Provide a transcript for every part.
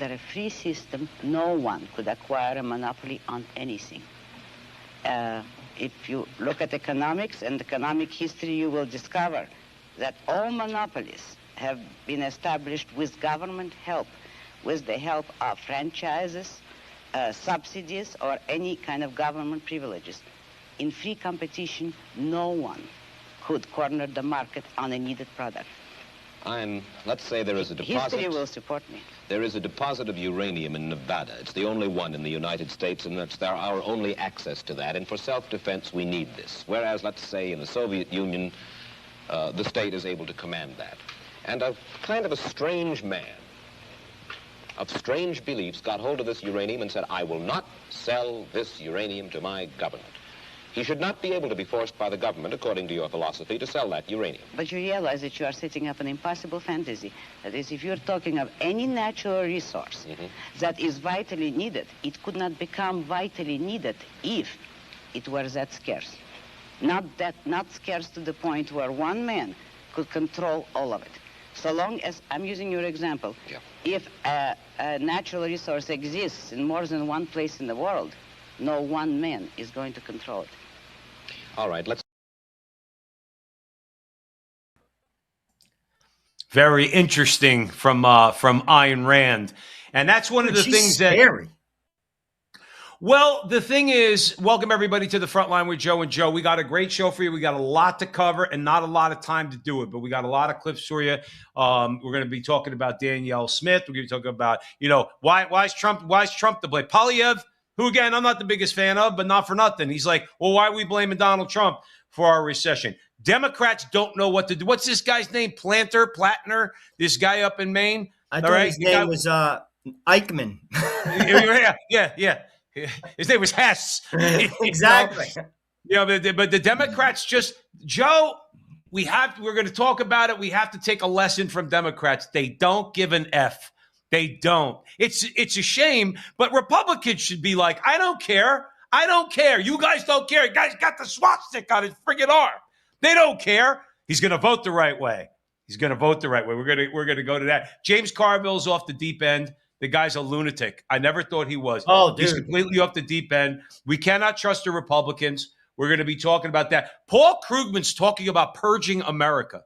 under a free system, no one could acquire a monopoly on anything. If you look at economics and economic history, you will discover that all monopolies have been established with government help, with the help of franchises, subsidies, or any kind of government privileges. In free competition, no one could corner the market on a needed product. Let's say there is a deposit. History will support me. There is a deposit of uranium in Nevada. It's the only one in the United States, and it's our only access to that. And for self-defense, we need this. Whereas, let's say, in the Soviet Union, the state is able to command that. And a kind of a strange man of strange beliefs got hold of this uranium and said, I will not sell this uranium to my government. He should not be able to be forced by the government, according to your philosophy, to sell that uranium. But you realize that you are setting up an impossible fantasy. That is, if you're talking of any natural resource that is vitally needed, it could not become vitally needed if it were that scarce. Not scarce to the point where one man could control all of it. So long as, I'm using your example, if a natural resource exists in more than one place in the world, no one man is going to control it. All right, let's... Very interesting from Ayn Rand. And that's one of the things scary. Well, the thing is, welcome everybody to the Front Line with Joe and Joe. We got a great show for you. We got a lot to cover and not a lot of time to do it, but we got a lot of clips for you. We're going to be talking about Danielle Smith. We're going to be talking about, why is Trump to blame? Polyev, who, again, I'm not the biggest fan of, but not for nothing. He's like, well, why are we blaming Donald Trump for our recession? Democrats don't know what to do. What's this guy's name? Plattner, this guy up in Maine? I thought his name was Eichmann. Yeah. His name was Hess. Exactly. But the Democrats just, Joe, we're going to talk about it. We have to take a lesson from Democrats. They don't give an F. They don't. It's a shame, but Republicans should be like, I don't care. I don't care. You guys don't care. You guys got the swastika on his friggin' arm. They don't care. He's going to vote the right way. We're going to go to that. James Carville's off the deep end. The guy's a lunatic. I never thought he was. Oh, dude. He's completely off the deep end. We cannot trust the Republicans. We're going to be talking about that. Paul Krugman's talking about purging America.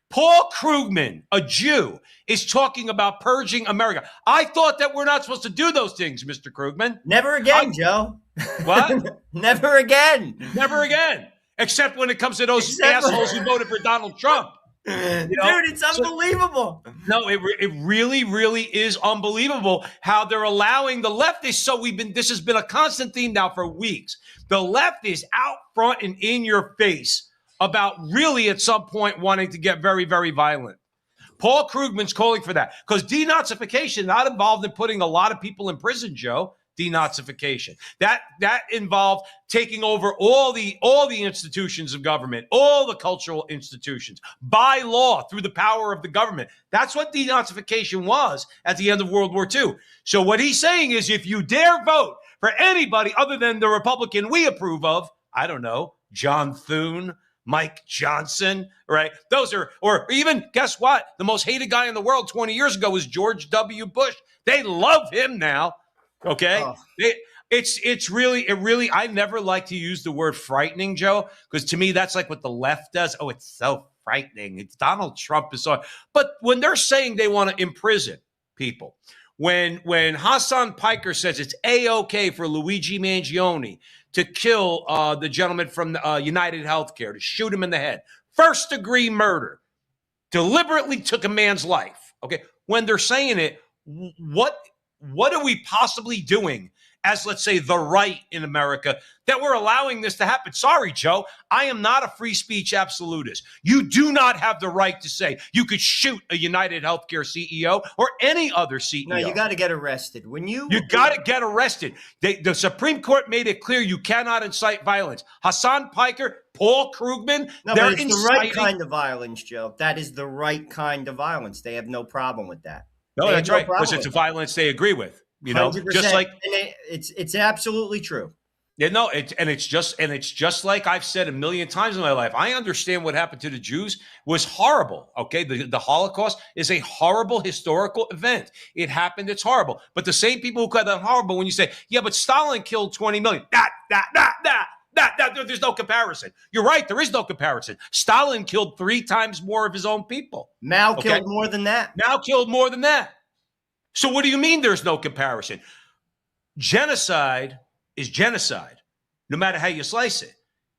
Paul Krugman, a Jew, is talking about purging America. I thought that we're not supposed to do those things, Mr. Krugman. Never again, Joe. What? Never again. Never again. Except when it comes to those assholes who voted for Donald Trump. Dude, it's unbelievable. No, it really, really is unbelievable how they're allowing the leftists. So this has been a constant theme now for weeks. The left is out front and in your face about really at some point wanting to get very, very violent. Paul Krugman's calling for that because denazification not involved in putting a lot of people in prison, Joe. Denazification. That involved taking over all the institutions of government, all the cultural institutions by law through the power of the government. That's what denazification was at the end of World War II. So what he's saying is if you dare vote for anybody other than the Republican we approve of, I don't know, John Thune, Mike Johnson, right? Those are, or even, guess what? The most hated guy in the world 20 years ago was George W. Bush. They love him now. Okay. Oh. It really, I never like to use the word frightening, Joe, because to me, that's like what the left does. Oh, it's so frightening. It's Donald Trump is so, but when they're saying they want to imprison people, when Hassan Piker says it's A-OK for Luigi Mangione to kill the gentleman from United Healthcare, to shoot him in the head, first degree murder, deliberately took a man's life. Okay. When they're saying it, what are we possibly doing as, let's say, the right in America that we're allowing this to happen? Sorry, Joe, I am not a free speech absolutist. You do not have the right to say you could shoot a United Healthcare CEO or any other CEO. No, you got to get arrested. You got to get arrested. The Supreme Court made it clear you cannot incite violence. Hassan Piker, Paul Krugman, no, they're but it's the right kind of violence, Joe. That is the right kind of violence. They have no problem with that. No, that's right. Because it's a violence they agree with, 100%. just like it's absolutely true. Yeah, no, it's just like I've said a million times in my life. I understand what happened to the Jews was horrible. Okay, the Holocaust is a horrible historical event. It happened. It's horrible. But the same people who call that horrible, when you say, yeah, but Stalin killed 20 million, there's no comparison. You're right. There is no comparison. Stalin killed 3 times more of his own people. Mao killed more than that. Mao killed more than that. So what do you mean there's no comparison? Genocide is genocide, no matter how you slice it.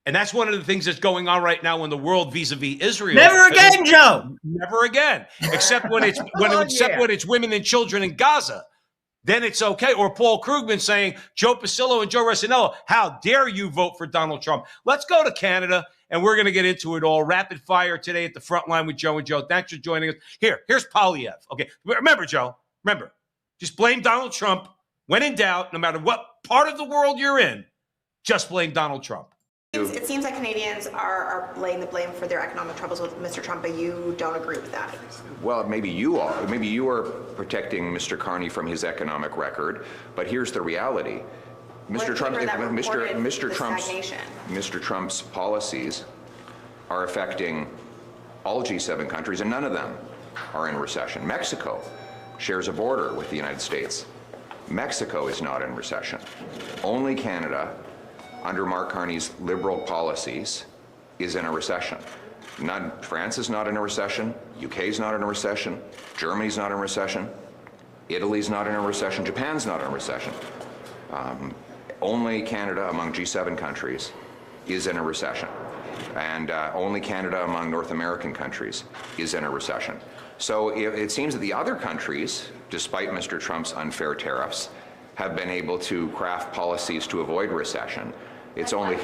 And that's one of the things that's going on right now in the world vis-a-vis Israel. Never again, Joe. Never again. Except when it's when it's women and children in Gaza. Then it's okay. Or Paul Krugman saying, Joe Pasillo and Joe Resinello, how dare you vote for Donald Trump? Let's go to Canada, and we're going to get into it all. Rapid fire today at the front line with Joe and Joe. Thanks for joining us. Here's Polyev. Okay, remember, Joe, just blame Donald Trump. When in doubt, no matter what part of the world you're in, just blame Donald Trump. It seems like Canadians are laying the blame for their economic troubles with Mr. Trump, but you don't agree with that. Well, maybe you are. Maybe you are protecting Mr. Carney from his economic record, but here's the reality. Mr. Trump's policies are affecting all G7 countries, and none of them are in recession. Mexico shares a border with the United States. Mexico is not in recession. Only Canada, under Mark Carney's liberal policies, is in a recession. France is not in a recession. UK is not in a recession. Germany's not in a recession. Italy's not in a recession. Japan's not in a recession. Only Canada among G7 countries is in a recession. And only Canada among North American countries is in a recession. So it seems that the other countries, despite Mr. Trump's unfair tariffs, have been able to craft policies to avoid recession. It's only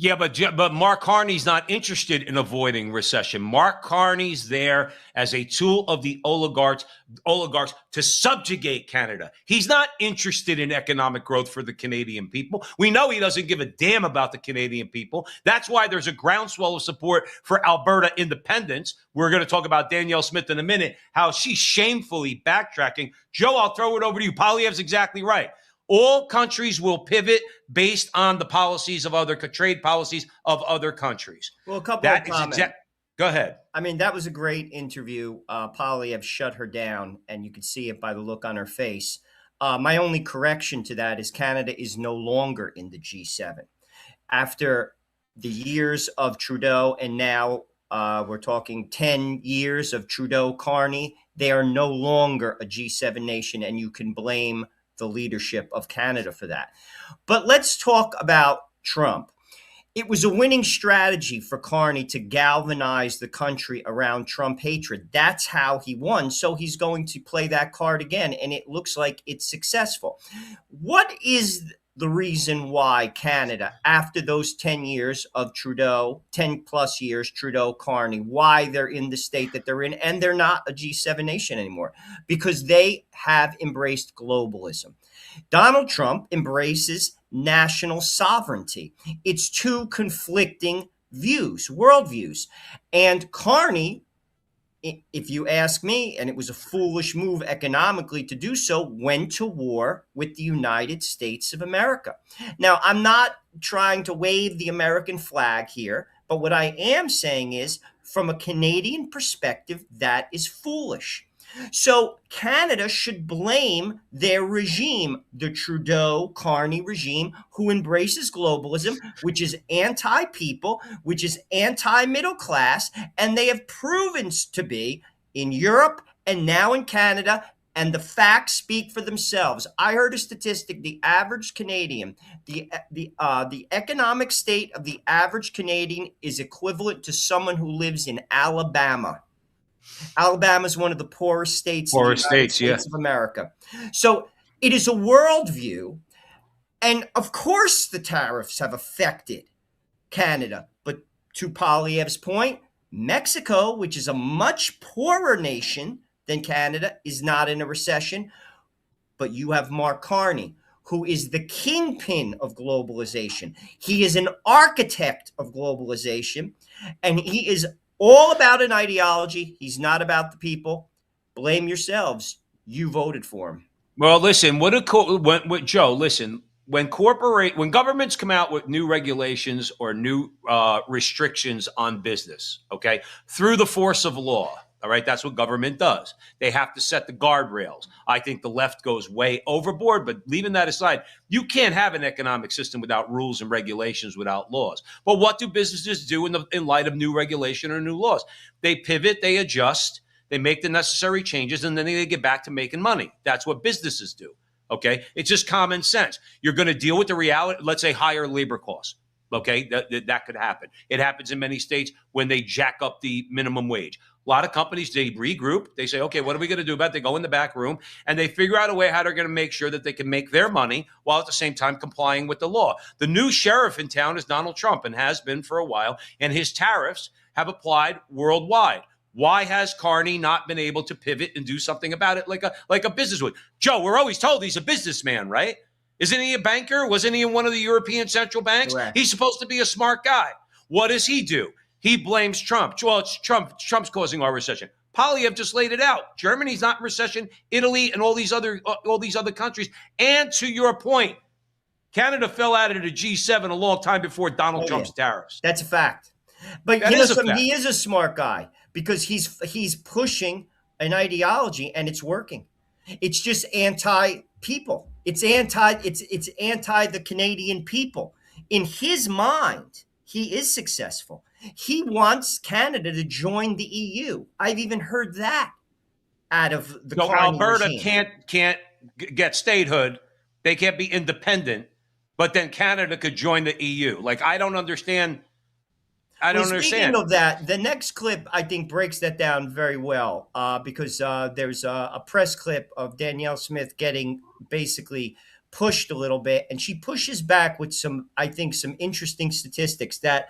Yeah, but Mark Carney's not interested in avoiding recession. Mark Carney's there as a tool of the oligarchs to subjugate Canada. He's not interested in economic growth for the Canadian people. We know he doesn't give a damn about the Canadian people. That's why there's a groundswell of support for Alberta independence. We're going to talk about Danielle Smith in a minute, how she's shamefully backtracking. Joe, I'll throw it over to you. Poilievre's exactly right. All countries will pivot based on the policies of trade policies of other countries. Well, a couple of comments. Go ahead. I mean, that was a great interview. Polyev shut her down, and you could see it by the look on her face. My only correction to that is Canada is no longer in the G7. After the years of Trudeau, and now we're talking 10 years of Trudeau-Carney, they are no longer a G7 nation, and you can blame the leadership of Canada for that. But let's talk about Trump. It was a winning strategy for Carney to galvanize the country around Trump hatred. That's how he won. So he's going to play that card again, and it looks like it's successful. What is the reason why Canada, after those 10 years of Trudeau, 10 plus years, Trudeau-Carney, why they're in the state that they're in, and they're not a G7 nation anymore? Because they have embraced globalism. Donald Trump embraces national sovereignty. It's two conflicting views, worldviews. And Carney, if you ask me, and it was a foolish move economically to do so, went to war with the United States of America. Now, I'm not trying to wave the American flag here, but what I am saying is, from a Canadian perspective, that is foolish. So Canada should blame their regime, the Trudeau-Carney regime, who embraces globalism, which is anti-people, which is anti-middle class, and they have proven to be in Europe and now in Canada, and the facts speak for themselves. I heard a statistic: the average Canadian, the economic state of the average Canadian is equivalent to someone who lives in Alabama. Alabama is one of the poorest states in the United States of America. So it is a worldview. And of course, the tariffs have affected Canada. But to Poilievre's point, Mexico, which is a much poorer nation than Canada, is not in a recession. But you have Mark Carney, who is the kingpin of globalization. He is an architect of globalization, and he is all about an ideology. He's not about the people. Blame yourselves. You voted for him. Well, listen, Joe, listen, when governments come out with new regulations or new restrictions on business, okay, through the force of law, all right, that's what government does. They have to set the guardrails. I think the left goes way overboard, but leaving that aside, you can't have an economic system without rules and regulations, without laws. But what do businesses do in light of new regulation or new laws? They pivot, they adjust, they make the necessary changes, and then they get back to making money. That's what businesses do. Okay, it's just common sense. You're going to deal with the reality. Let's say higher labor costs. Okay, that could happen. It happens in many states when they jack up the minimum wage. A lot of companies, they regroup. They say, okay, what are we going to do about it? They go in the back room and they figure out a way how they're going to make sure that they can make their money while at the same time complying with the law. The new sheriff in town is Donald Trump and has been for a while, and his tariffs have applied worldwide. Why has Carney not been able to pivot and do something about it like a business would? Joe, we're always told he's a businessman, right? Isn't he a banker? Wasn't he in one of the European central banks? Correct. He's supposed to be a smart guy. What does he do? He blames Trump. Well, it's Trump. Trump's causing our recession. Polyev just laid it out. Germany's not in recession. Italy and all these other countries. And to your point, Canada fell out of the G7 a long time before Donald Trump's tariffs. That's a fact. But That you know is a something, fact. he is a smart guy because he's pushing an ideology and it's working. It's just anti-people. It's anti the Canadian people. In his mind, he is successful. He wants Canada to join the EU. I've even heard that out of the So Carney Alberta regime. can't get statehood. They can't be independent. But then Canada could join the EU. Like, I don't understand. Speaking of that, the next clip, I think, breaks that down very well because there's a press clip of Danielle Smith getting basically pushed a little bit, and she pushes back with some interesting statistics that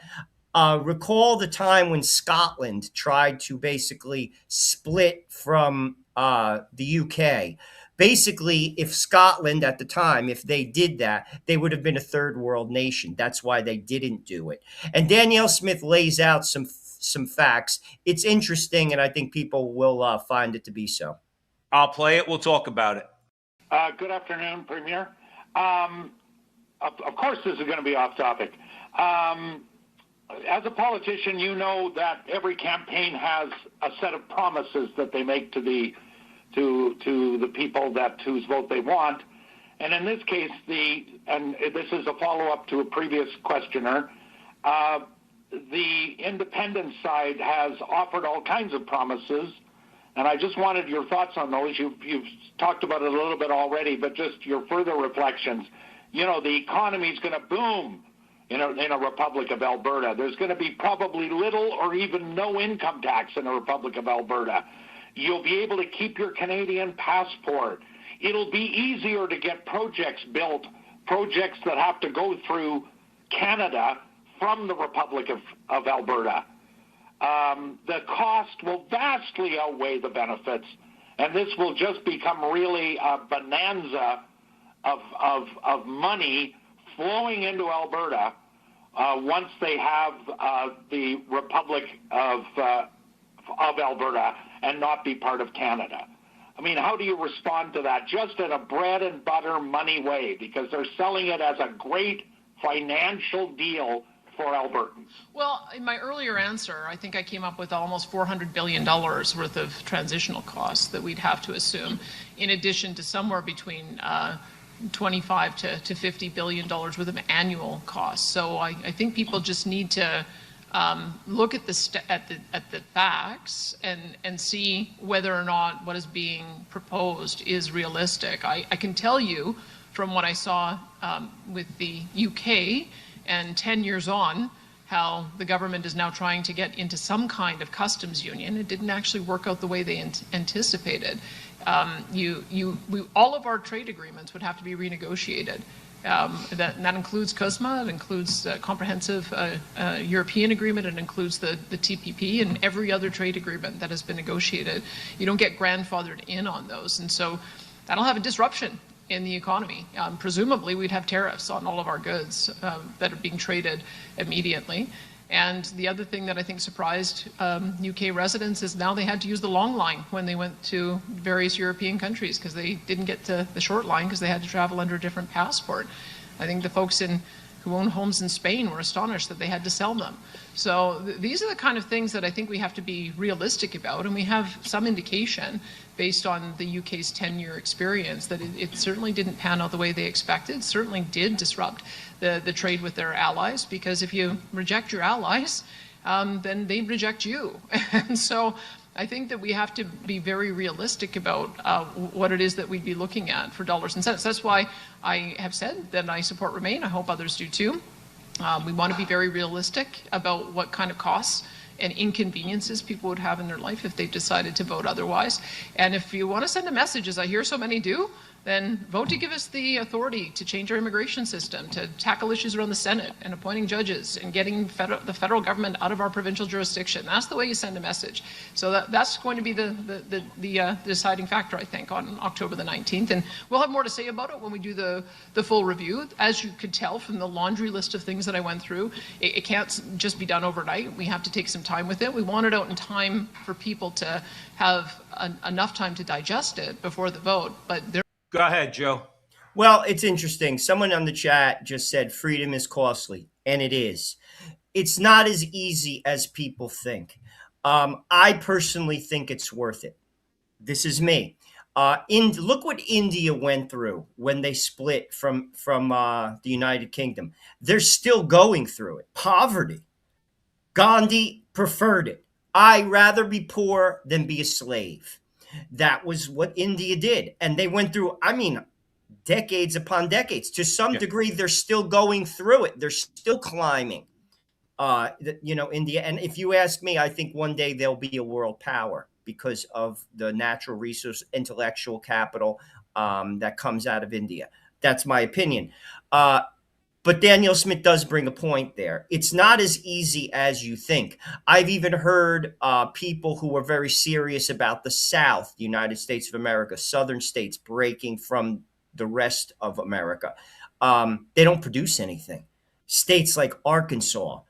recall the time when Scotland tried to basically split from the UK. Basically, if Scotland at the time, if they did that, they would have been a third world nation. That's why they didn't do it. And Danielle Smith lays out some facts. It's interesting, and I think people will find it to be so. I'll play it. We'll talk about it. Good afternoon, Premier. Of course, this is going to be off topic. As a politician, you know that every campaign has a set of promises that they make to the people whose vote they want. And in this case, and this is a follow-up to a previous questioner, the independent side has offered all kinds of promises, and I just wanted your thoughts on those. You've talked about it a little bit already, but just your further reflections. You know, the economy's going to boom in a Republic of Alberta. There's going to be probably little or even no income tax in the Republic of Alberta. You'll be able to keep your Canadian passport. It'll be easier to get projects built, projects that have to go through Canada from the Republic of Alberta. The cost will vastly outweigh the benefits, and this will just become really a bonanza of money flowing into Alberta once they have the Republic of Alberta and not be part of Canada. I mean, how do you respond to that? Just in a bread and butter money way, because they're selling it as a great financial deal for Albertans. Well, in my earlier answer, I think I came up with almost $400 billion worth of transitional costs that we'd have to assume, in addition to somewhere between 25 to $50 billion worth of annual costs. So I think people just need to look at the facts and see whether or not what is being proposed is realistic. I can tell you from what I saw with the UK and 10 years on, how the government is now trying to get into some kind of customs union. It didn't actually work out the way they anticipated. All of our trade agreements would have to be renegotiated. That includes CUSMA, it includes the comprehensive European agreement, it includes the TPP and every other trade agreement that has been negotiated. You don't get grandfathered in on those, and so that'll have a disruption in the economy. Presumably, we'd have tariffs on all of our goods that are being traded immediately. And the other thing that I think surprised UK residents is now they had to use the long line when they went to various European countries because they didn't get to the short line because they had to travel under a different passport. I think the folks who own homes in Spain were astonished that they had to sell them. So these are the kind of things that I think we have to be realistic about, and we have some indication based on the UK's 10-year experience that it certainly didn't pan out the way they expected, certainly did disrupt the trade with their allies, because if you reject your allies, then they reject you. And so I think that we have to be very realistic about what it is that we'd be looking at for dollars and cents. That's why I have said that I support Remain. I hope others do too. We want to be very realistic about what kind of costs and inconveniences people would have in their life if they decided to vote otherwise. And if you want to send a message, as I hear so many do, then vote to give us the authority to change our immigration system, to tackle issues around the Senate and appointing judges and getting the federal government out of our provincial jurisdiction. That's the way you send a message. So that's going to be the deciding factor, I think, on October the 19th. And we'll have more to say about it when we do the full review. As you could tell from the laundry list of things that I went through, it can't just be done overnight. We have to take some time with it. We want it out in time for people to have enough time to digest it before the vote. But Go ahead, Joe. Well, it's interesting. Someone on the chat just said freedom is costly, and it is. It's not as easy as people think. I personally think it's worth it. This is me. Look what India went through when they split from the United Kingdom. They're still going through it. Poverty. Gandhi preferred it. I'd rather be poor than be a slave. That was what India did. And they went through, decades upon decades. To some degree, they're still going through it. They're still climbing, India. And if you ask me, I think one day they'll be a world power because of the natural resource, intellectual capital that comes out of India. That's my opinion. But Daniel Smith does bring a point there. It's not as easy as you think. I've even heard people who are very serious about the South, the United States of America, southern states breaking from the rest of America. They don't produce anything. States like Arkansas,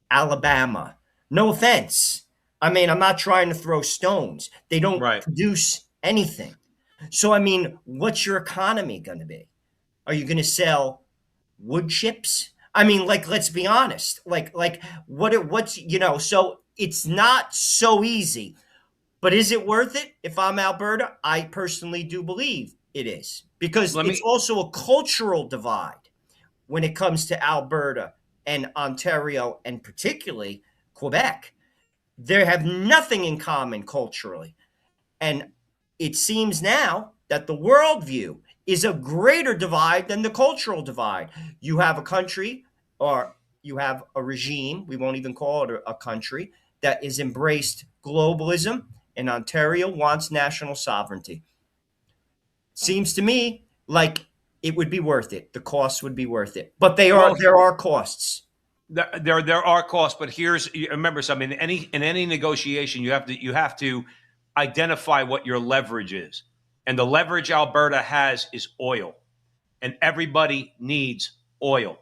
Alabama, no offense. I'm not trying to throw stones. They don't produce anything. So, what's your economy going to be? Are you going to sell wood chips? Let's be honest. So it's not so easy. But is it worth it? If I'm Alberta, I personally do believe it is. Because it's also a cultural divide when it comes to Alberta and Ontario and particularly Quebec. They have nothing in common culturally. And it seems now that the worldview is a greater divide than the cultural divide. You have a country, or you have a regime, we won't even call it a country, that is embraced globalism, and Ontario wants national sovereignty. Seems to me like it would be worth it. The costs would be worth it. But there are costs. There are costs, but remember something. In any negotiation, you have to identify what your leverage is. And the leverage Alberta has is oil. And everybody needs oil.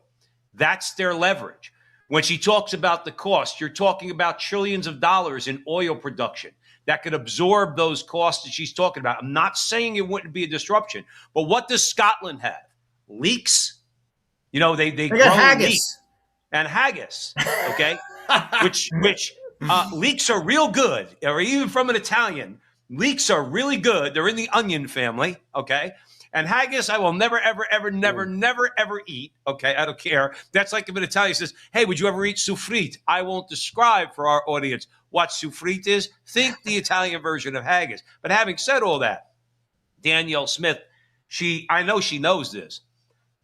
That's their leverage. When she talks about the cost, you're talking about trillions of dollars in oil production that could absorb those costs that she's talking about. I'm not saying it wouldn't be a disruption, but what does Scotland have? Leeks? They grow haggis. leeks and haggis, okay? which leeks are real good, or even from an Italian. Leeks are really good. They're in the onion family, okay? And haggis, I will never, ever, ever, never, ever eat, okay? I don't care. That's like if an Italian says, hey, would you ever eat soufrite? I won't describe for our audience what soufrite is. Think the Italian version of haggis. But having said all that, Danielle Smith, I know she knows this.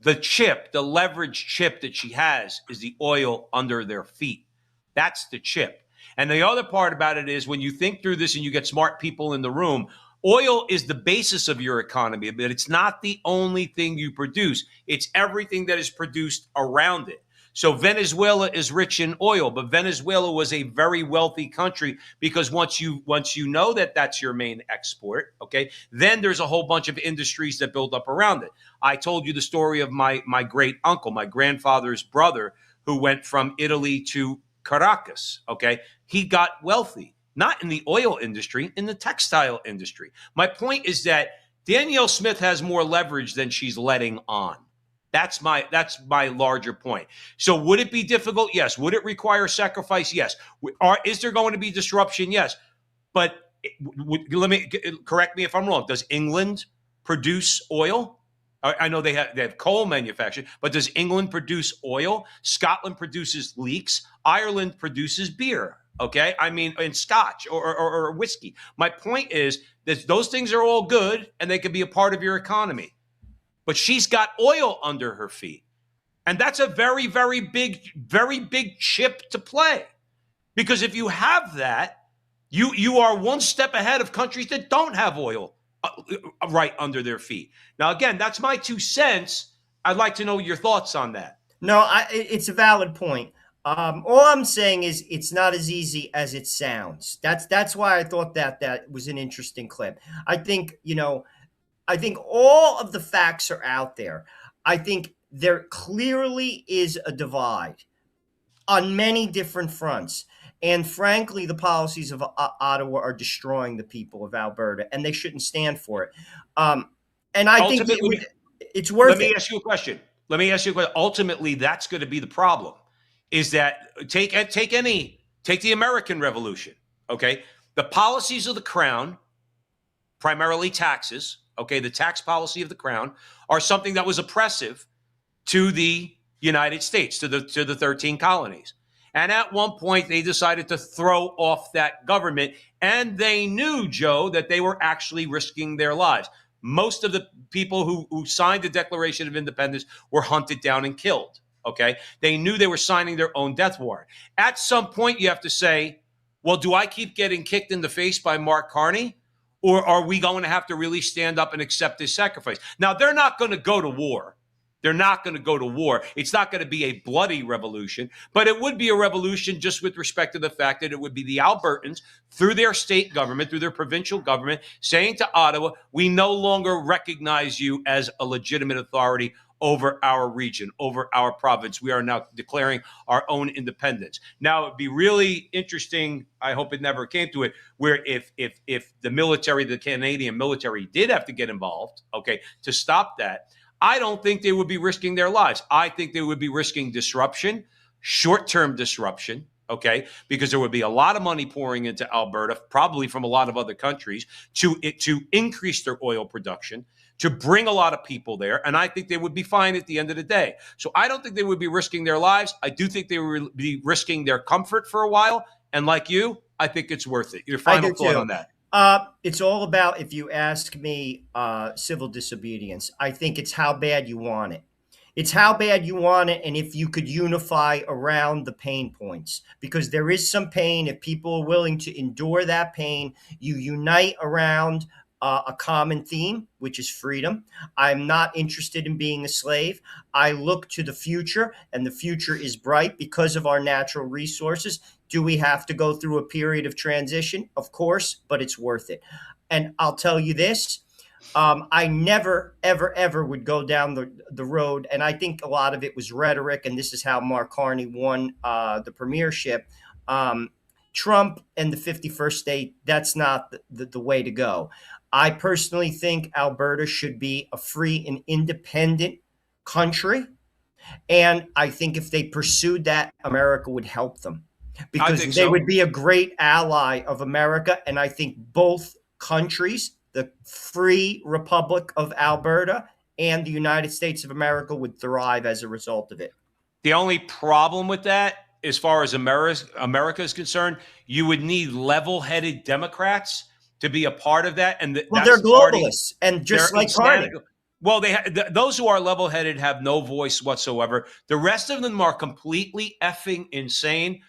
The leverage chip that she has is the oil under their feet. That's the chip. And the other part about it is when you think through this and you get smart people in the room, oil is the basis of your economy, but it's not the only thing you produce. It's everything that is produced around it. So Venezuela is rich in oil, but Venezuela was a very wealthy country because once you know that that's your main export, okay, then there's a whole bunch of industries that build up around it. I told you the story of my great uncle, my grandfather's brother, who went from Italy to Caracas, okay? He got wealthy, not in the oil industry, in the textile industry. My point is that Danielle Smith has more leverage than she's letting on, That's my larger point. So would it be difficult? Yes. Would it require sacrifice? Yes. Is there going to be disruption? Yes. But let me correct me if I'm wrong. Does England produce oil? I know they have coal manufacturing, but does England produce oil? Scotland produces leeks. Ireland produces beer. Okay, I mean, in Scotch or whiskey. My point is that those things are all good and they can be a part of your economy. But she's got oil under her feet, and that's a very, very big chip to play. Because if you have that, you are one step ahead of countries that don't have oil right under their feet. Now, again, that's my 2 cents. I'd like to know your thoughts on that. No, it's a valid point. All I'm saying is it's not as easy as it sounds. That's why I thought that was an interesting clip. I think, I think all of the facts are out there. I think there clearly is a divide on many different fronts. And frankly, the policies of Ottawa are destroying the people of Alberta, and they shouldn't stand for it. And I think it's worth it. Let me ask you a question. Ultimately, that's going to be the problem. Is that take the American Revolution? Okay, the policies of the Crown, primarily taxes. Okay, the tax policy of the Crown are something that was oppressive to the United States, to the 13 colonies. And at one point, they decided to throw off that government. And they knew, Joe, that they were actually risking their lives. Most of the people who signed the Declaration of Independence were hunted down and killed. Okay? They knew they were signing their own death warrant. At some point, you have to say, well, do I keep getting kicked in the face by Mark Carney? Or are we going to have to really stand up and accept this sacrifice? Now, they're not going to go to war. They're not going to go to war. It's not going to be a bloody revolution, but it would be a revolution just with respect to the fact that it would be the Albertans, through their state government, through their provincial government, saying to Ottawa, we no longer recognize you as a legitimate authority over our region, over our province. We are now declaring our own independence. Now, it'd be really interesting, I hope it never came to it, where if the military, the Canadian military did have to get involved, okay, to stop that, I don't think they would be risking their lives. I think they would be risking disruption, short-term disruption, okay, because there would be a lot of money pouring into Alberta, probably from a lot of other countries, to increase their oil production, to bring a lot of people there, and I think they would be fine at the end of the day. So I don't think they would be risking their lives. I do think they would be risking their comfort for a while, and like you, I think it's worth it. Your final thought on that? It's all about, if you ask me, civil disobedience. I think it's how bad you want it. It's how bad you want it, and if you could unify around the pain points. Because there is some pain. If people are willing to endure that pain, you unite around a common theme, which is freedom. I'm not interested in being a slave. I look to the future, and the future is bright because of our natural resources. Do we have to go through a period of transition? Of course, but it's worth it. And I'll tell you this, I never, ever, ever would go down the road, and I think a lot of it was rhetoric, and this is how Mark Carney won the premiership. Trump and the 51st state, that's not the way to go. I personally think Alberta should be a free and independent country, and I think if they pursued that, America would help them. Because they would be a great ally of America. And I think both countries, the Free Republic of Alberta and the United States of America, would thrive as a result of it. The only problem with that, as far as America is concerned, you would need level-headed Democrats to be a part of that. And well, they're globalists, and just like Carney. Well, those who are level-headed have no voice whatsoever. The rest of them are completely effing insane.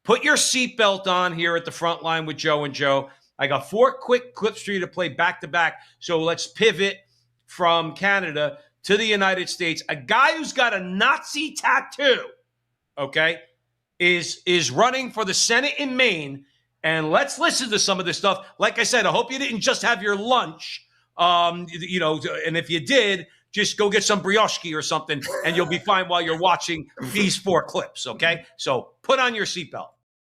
Put your seatbelt on here at the front line with Joe and Joe. I got 4 quick clips for you to play back to back. So let's pivot from Canada to the United States. A guy who's got a Nazi tattoo, okay, is running for the Senate in Maine. And let's listen to some of this stuff. Like I said, I hope you didn't just have your lunch, and if you did, just go get some brioche or something, and you'll be fine while you're watching these 4 clips, okay? So put on your seatbelt.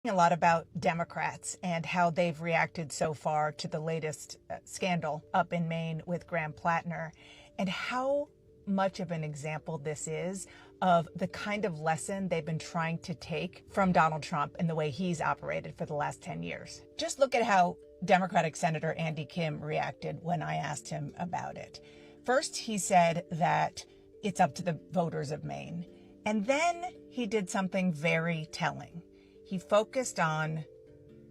A lot about Democrats and how they've reacted so far to the latest scandal up in Maine with Graham Plattner, and how much of an example this is of the kind of lesson they've been trying to take from Donald Trump and the way he's operated for the last 10 years. Just look at how Democratic Senator Andy Kim reacted when I asked him about it. First, he said that it's up to the voters of Maine. And then he did something very telling. He focused on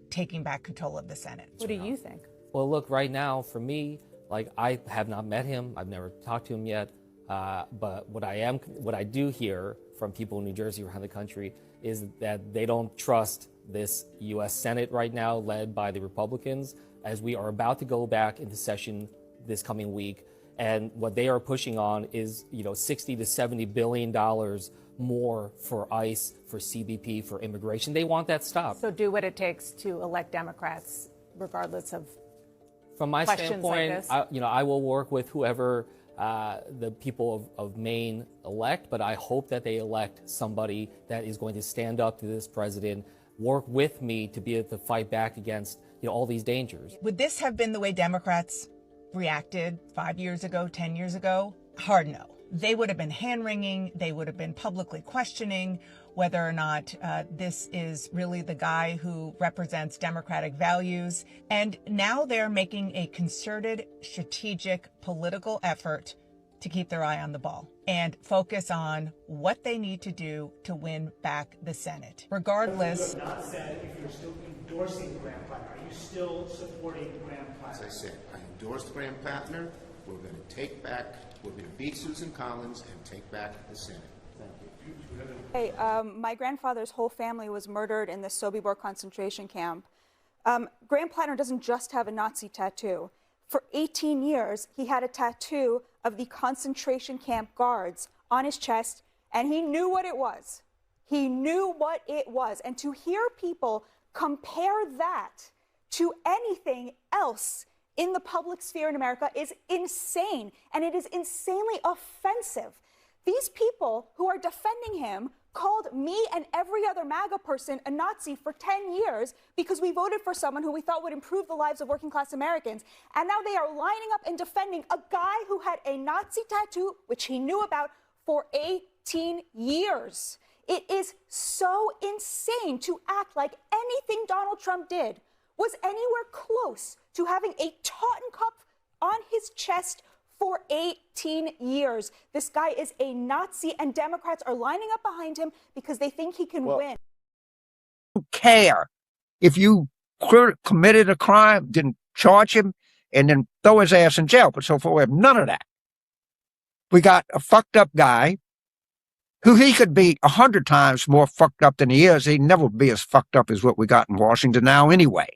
taking back control of the Senate. What do you think? Well, look, right now, for me, like, I have not met him. I've never talked to him yet. But what I do hear from people in New Jersey around the country is that they don't trust this U.S. Senate right now, led by the Republicans, as we are about to go back into session this coming week. And what they are pushing on is, $60 to $70 billion more for ICE, for CBP, for immigration. They want that stopped. So do what it takes to elect Democrats, regardless of from my standpoint, like I will work with whoever the people of Maine elect, but I hope that they elect somebody that is going to stand up to this president, work with me to be able to fight back against all these dangers. Would this have been the way Democrats reacted 5 years ago, 10 years ago? Hard no. They would have been hand-wringing. They would have been publicly questioning whether or not this is really the guy who represents democratic values. And now they're making a concerted, strategic, political effort to keep their eye on the ball and focus on what they need to do to win back the Senate. Regardless. You have not said if you're still endorsing Graham Plattner. Are you still supporting Graham Plattner? As I said, I endorsed Graham Plattner. We're going to beat Susan Collins and take back the Senate. Thank you. Hey, my grandfather's whole family was murdered in the Sobibor concentration camp. Graham Plattner doesn't just have a Nazi tattoo. For 18 years, he had a tattoo of the concentration camp guards on his chest, and he knew what it was. He knew what it was. And to hear people compare that to anything else in the public sphere in America is insane, and it is insanely offensive. These people who are defending him called me and every other MAGA person a Nazi for 10 years because we voted for someone who we thought would improve the lives of working class Americans. And now they are lining up and defending a guy who had a Nazi tattoo, which he knew about, for 18 years. It is so insane to act like anything Donald Trump did was anywhere close to having a Totten cup on his chest for 18 years. This guy is a Nazi, and Democrats are lining up behind him because they think he can win. Care if you committed a crime, didn't charge him, and then throw his ass in jail, but so far we have none of that. We got a fucked up guy who he could be 100 times more fucked up than he is. He'd never be as fucked up as what we got in Washington now anyway.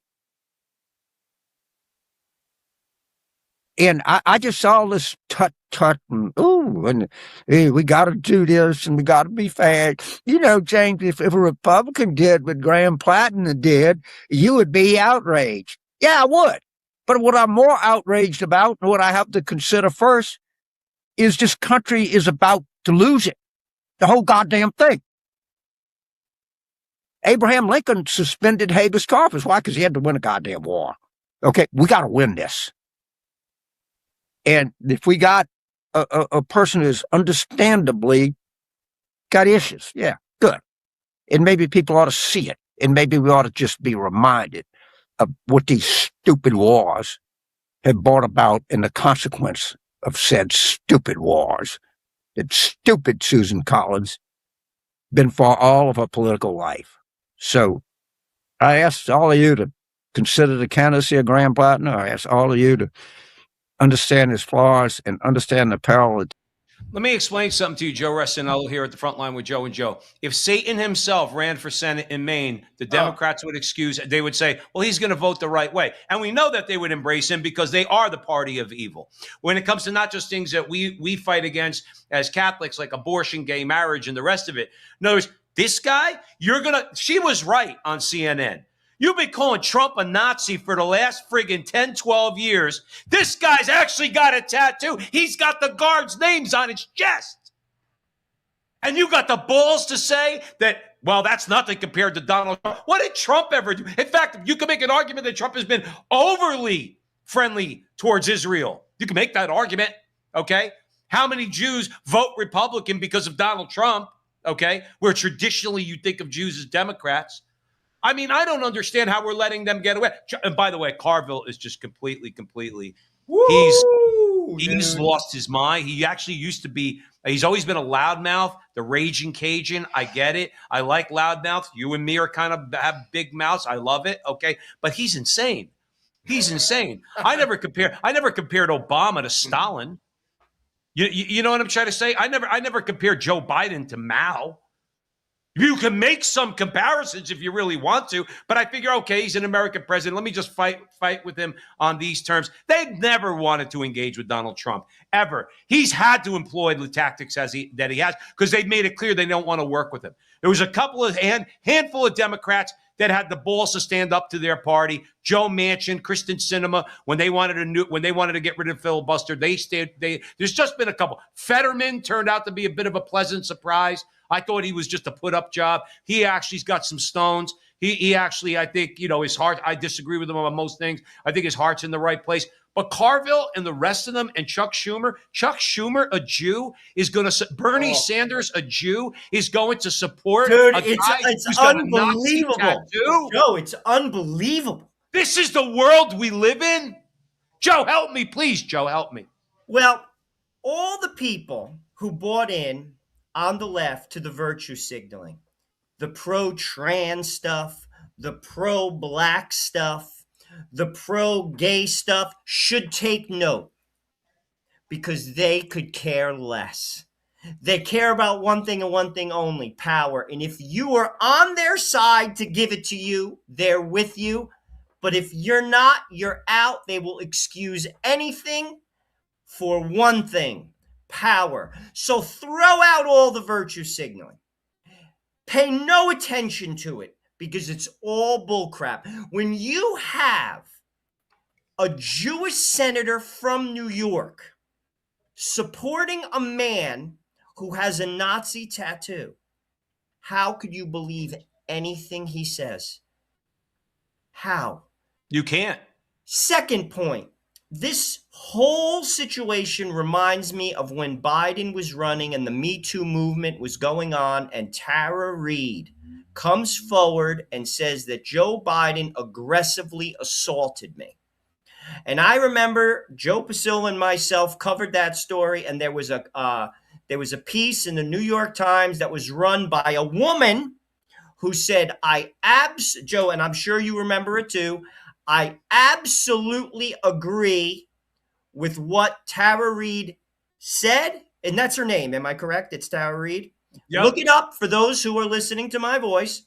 And I just saw this tut and ooh, and hey, we got to do this and we got to be fair. James, if a Republican did what Graham Plattner did, you would be outraged. Yeah, I would. But what I'm more outraged about, and what I have to consider first, is this country is about to lose it. The whole goddamn thing. Abraham Lincoln suspended habeas corpus. Why? Because he had to win a goddamn war. Okay, we got to win this. And if we got a person who's understandably got issues, yeah, good. And maybe people ought to see it. And maybe we ought to just be reminded of what these stupid wars have brought about and the consequence of said stupid wars. That stupid Susan Collins been for all of her political life. So I ask all of you to consider the candidacy of Graham Plattner. I ask all of you to understand his flaws and understand the peril. Let me explain something to you, Joe Ressinello here at the front line with Joe and Joe. If Satan himself ran for Senate in Maine, the Democrats would they would say, well, he's going to vote the right way. And we know that they would embrace him because they are the party of evil. When it comes to not just things that we fight against as Catholics, like abortion, gay marriage, and the rest of it. In other words, this guy, she was right on CNN. You've been calling Trump a Nazi for the last friggin' 10, 12 years. This guy's actually got a tattoo. He's got the guards' names on his chest. And you got the balls to say that, well, that's nothing compared to Donald Trump. What did Trump ever do? In fact, you can make an argument that Trump has been overly friendly towards Israel. You can make that argument, okay? How many Jews vote Republican because of Donald Trump? Okay, where traditionally you think of Jews as Democrats. I mean, I don't understand how we're letting them get away. And by the way, Carville is just completely. He's lost his mind. He actually used to be. He's always been a loudmouth, the raging Cajun. I get it. I like loudmouth. You and me are kind of have big mouths. I love it. Okay, but he's insane. He's insane. I never compared Obama to Stalin. You know what I'm trying to say? I never compared Joe Biden to Mao. You can make some comparisons if you really want to, but I figure, okay, he's an American president. Let me just fight with him on these terms. They've never wanted to engage with Donald Trump, ever. He's had to employ the tactics that he has because they've made it clear they don't want to work with him. There was a handful of Democrats that had the balls to stand up to their party. Joe Manchin, Kristen Sinema, when they wanted to get rid of filibuster, there's just been a couple. Fetterman turned out to be a bit of a pleasant surprise. I thought he was just a put-up job. He actually's got some stones. He actually, I think, his heart, I disagree with him on most things. I think his heart's in the right place. But Carville and the rest of them and Chuck Schumer, a Jew, is going to, Bernie Sanders, a Jew, is going to support Dude, a guy it's who's got a Nazi unbelievable. tattoo. Joe, it's unbelievable. This is the world we live in? Joe, help me, please. Joe, help me. Well, all the people who bought in on the left to the virtue signaling, the pro-trans stuff, the pro-black stuff, the pro-gay stuff, should take note because they could care less. They care about one thing and one thing only, power. And if you are on their side to give it to you, they're with you. But if you're not, you're out. They will excuse anything for one thing, power. So throw out all the virtue signaling. Pay no attention to it because it's all bullcrap. When you have a Jewish senator from New York supporting a man who has a Nazi tattoo, how could you believe anything he says? How? You can't. Second point. This whole situation reminds me of when Biden was running and the Me Too movement was going on, and Tara Reid comes forward and says that Joe Biden aggressively assaulted me. And I remember Joe Pasillo and myself covered that story, and there was a piece in the New York Times that was run by a woman who said, Joe, and I'm sure you remember it too, I absolutely agree with what Tara Reid said. And that's her name. Am I correct? It's Tara Reid. Yep. Look it up for those who are listening to my voice.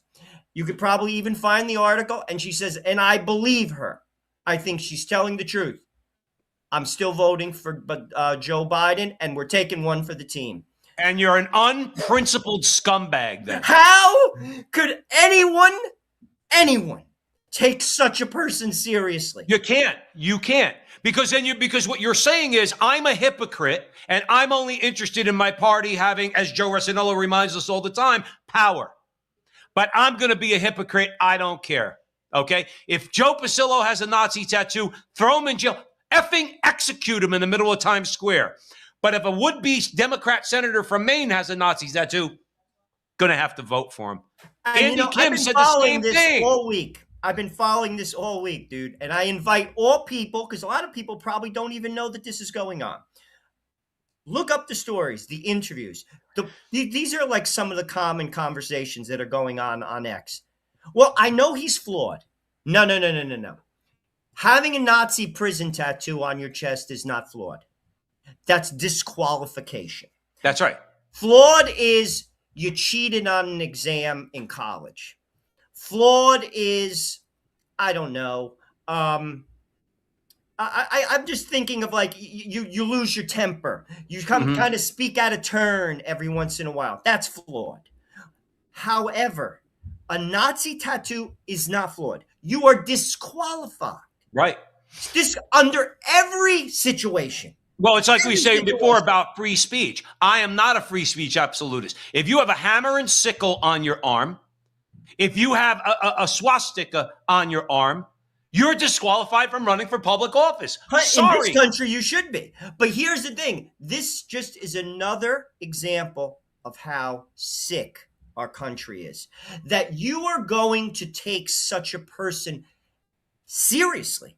You could probably even find the article. And she says, and I believe her. I think she's telling the truth. I'm still voting for Joe Biden, and we're taking one for the team. And you're an unprincipled scumbag then. How could anyone take such a person seriously? You can't. Because what you're saying is I'm a hypocrite and I'm only interested in my party having, as Joe Rossinello reminds us all the time, power. But I'm going to be a hypocrite. I don't care. Okay? If Joe Pasillo has a Nazi tattoo, throw him in jail. Effing execute him in the middle of Times Square. But if a would-be Democrat senator from Maine has a Nazi tattoo, going to have to vote for him. And Andy Kim said the same thing. All week. I've been following this all week, dude. And I invite all people, because a lot of people probably don't even know that this is going on. Look up the stories, the interviews. These are like some of the common conversations that are going on X. Well, I know he's flawed. No. Having a Nazi prison tattoo on your chest is not flawed. That's disqualification. That's right. Flawed is you cheated on an exam in college. Flawed is, I don't know. I'm just thinking of like you lose your temper. You kind of speak out of turn every once in a while. That's flawed. However, a Nazi tattoo is not flawed. You are disqualified. Right. This under every situation. Well, it's like we said before about free speech. I am not a free speech absolutist. If you have a hammer and sickle on your arm, if you have a swastika on your arm, you're disqualified from running for public office. In Sorry. this country, you should be. But here's the thing. This just is another example of how sick our country is. That you are going to take such a person seriously.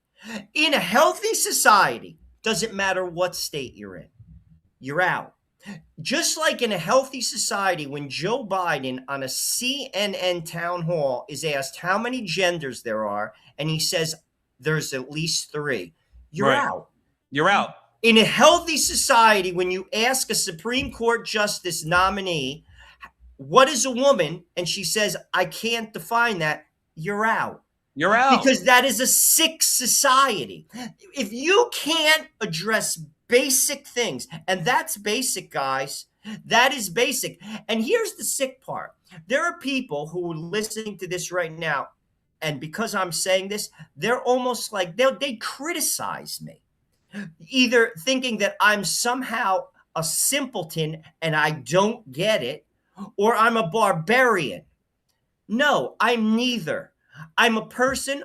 In a healthy society, doesn't matter what state you're in, you're out. Just like in a healthy society, when Joe Biden on a CNN town hall is asked how many genders there are, and he says there's at least 3, you're Right. out. You're out. In a healthy society, when you ask a Supreme Court justice nominee, what is a woman? And she says, I can't define that, you're out. You're out. Because that is a sick society. If you can't address basic things, and that's basic, guys, that is basic. And here's the sick part. There are people who are listening to this right now, and because I'm saying this, they're almost like they criticize me, either thinking that I'm somehow a simpleton and I don't get it, or I'm a barbarian. No, I'm neither. I'm a person,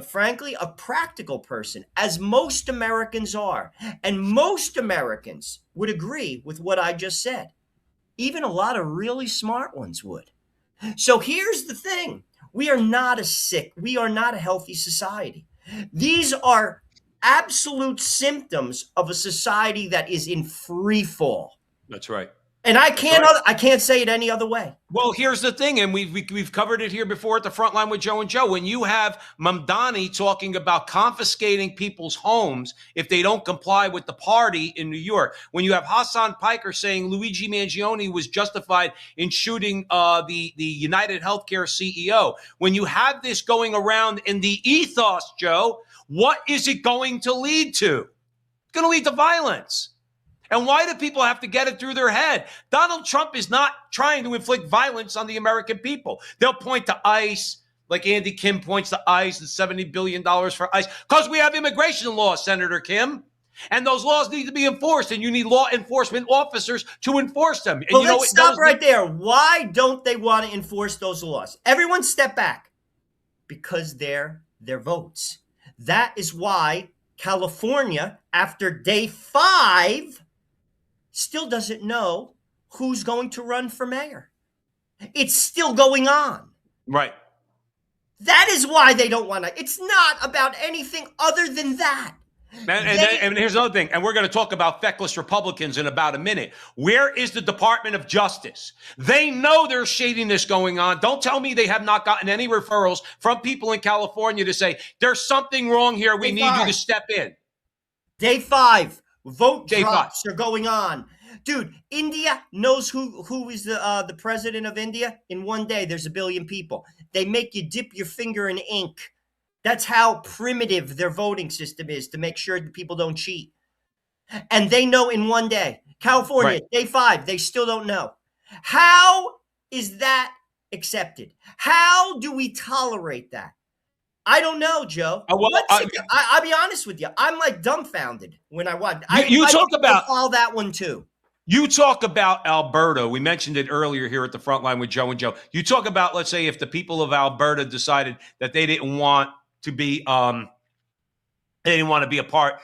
frankly, a practical person, as most Americans are. And most Americans would agree with what I just said. Even a lot of really smart ones would. So here's the thing. We are not a healthy society. These are absolute symptoms of a society that is in free fall. That's right. And I can't say it any other way. Well, here's the thing, and we've covered it here before at the front line with Joe and Joe. When you have Mamdani talking about confiscating people's homes if they don't comply with the party in New York, when you have Hassan Piker saying Luigi Mangione was justified in shooting the United Healthcare CEO, when you have this going around in the ethos, Joe, what is it going to lead to? It's going to lead to violence. And why do people have to get it through their head? Donald Trump is not trying to inflict violence on the American people. They'll point to ICE, like Andy Kim points to ICE and $70 billion for ICE, because we have immigration laws, Senator Kim. And those laws need to be enforced, and you need law enforcement officers to enforce them. And Well, let's stop right there. Why don't they want to enforce those laws? Everyone step back. Because they're their votes. That is why California, after day 5, still doesn't know who's going to run for mayor. It's still going on. Right. That is why they don't want to. It's not about anything other than that. And here's another thing, and we're going to talk about feckless Republicans in about a minute. Where is the Department of Justice? They know there's shadiness going on. Don't tell me they have not gotten any referrals from people in California to say, there's something wrong here. We need you to step in. Day 5. Vote drops are going on. Dude, India knows who is the president of India. In one day, there's 1 billion people. They make you dip your finger in ink. That's how primitive their voting system is to make sure that people don't cheat. And they know in one day. California, day 5, they still don't know. How is that accepted? How do we tolerate that? I don't know, Joe. I'll be honest with you. I'm like dumbfounded when I watch. You talk about all that one too. You talk about Alberta. We mentioned it earlier here at the front line with Joe and Joe. You talk about, let's say, if the people of Alberta decided that they didn't want to be, they didn't want to be a part.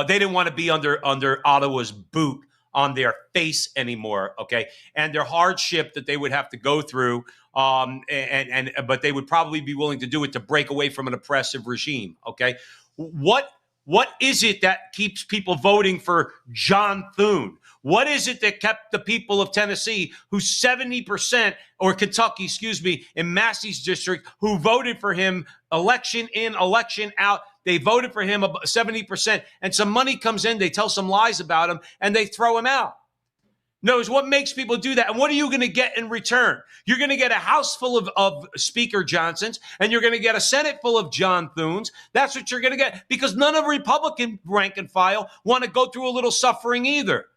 They didn't want to be under Ottawa's boot on their face anymore. Okay, and their hardship that they would have to go through. But they would probably be willing to do it to break away from an oppressive regime. Okay, what is it that keeps people voting for John Thune? What is it that kept the people of Tennessee, who 70%, or Kentucky, excuse me, in Massey's district, who voted for him election in, election out? They voted for him 70%, and some money comes in, they tell some lies about him, and they throw him out. Knows what makes people do that. And what are you going to get in return? You're going to get a house full of Speaker Johnsons, and you're going to get a Senate full of John Thunes. That's what you're going to get, because none of Republican rank and file want to go through a little suffering either.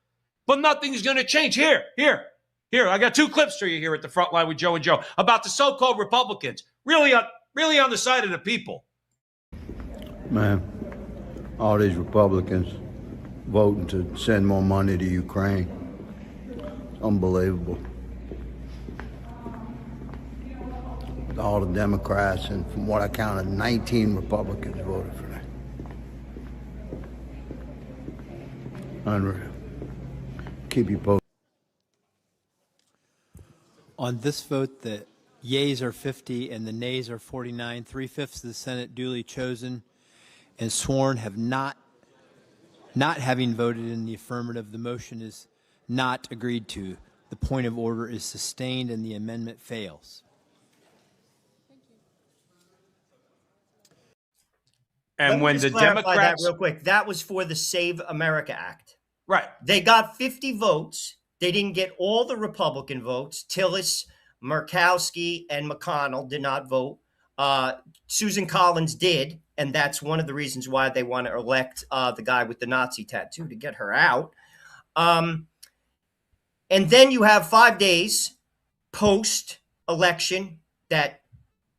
But nothing's going to change. Here. I got 2 clips for you here at the front line with Joe and Joe about the so-called Republicans, really on the side of the people. Man, all these Republicans voting to send more money to Ukraine. Unbelievable. all the Democrats, and from what I counted, 19 Republicans voted for that. Unreal. Keep you posted. On this vote, the yeas are 50 and the nays are 49. 3/5 of the Senate duly chosen and sworn have not having voted in the affirmative. The motion is not agreed to. The point of order is sustained and the amendment fails. And when the clarify Democrats, that real quick, that was for the Save America Act. right? They got 50 votes. They didn't get all the Republican votes. Tillis, Murkowski, and McConnell did not vote. Susan Collins did, and that's one of the reasons why they want to elect the guy with the Nazi tattoo to get her out. And then you have 5 days post-election that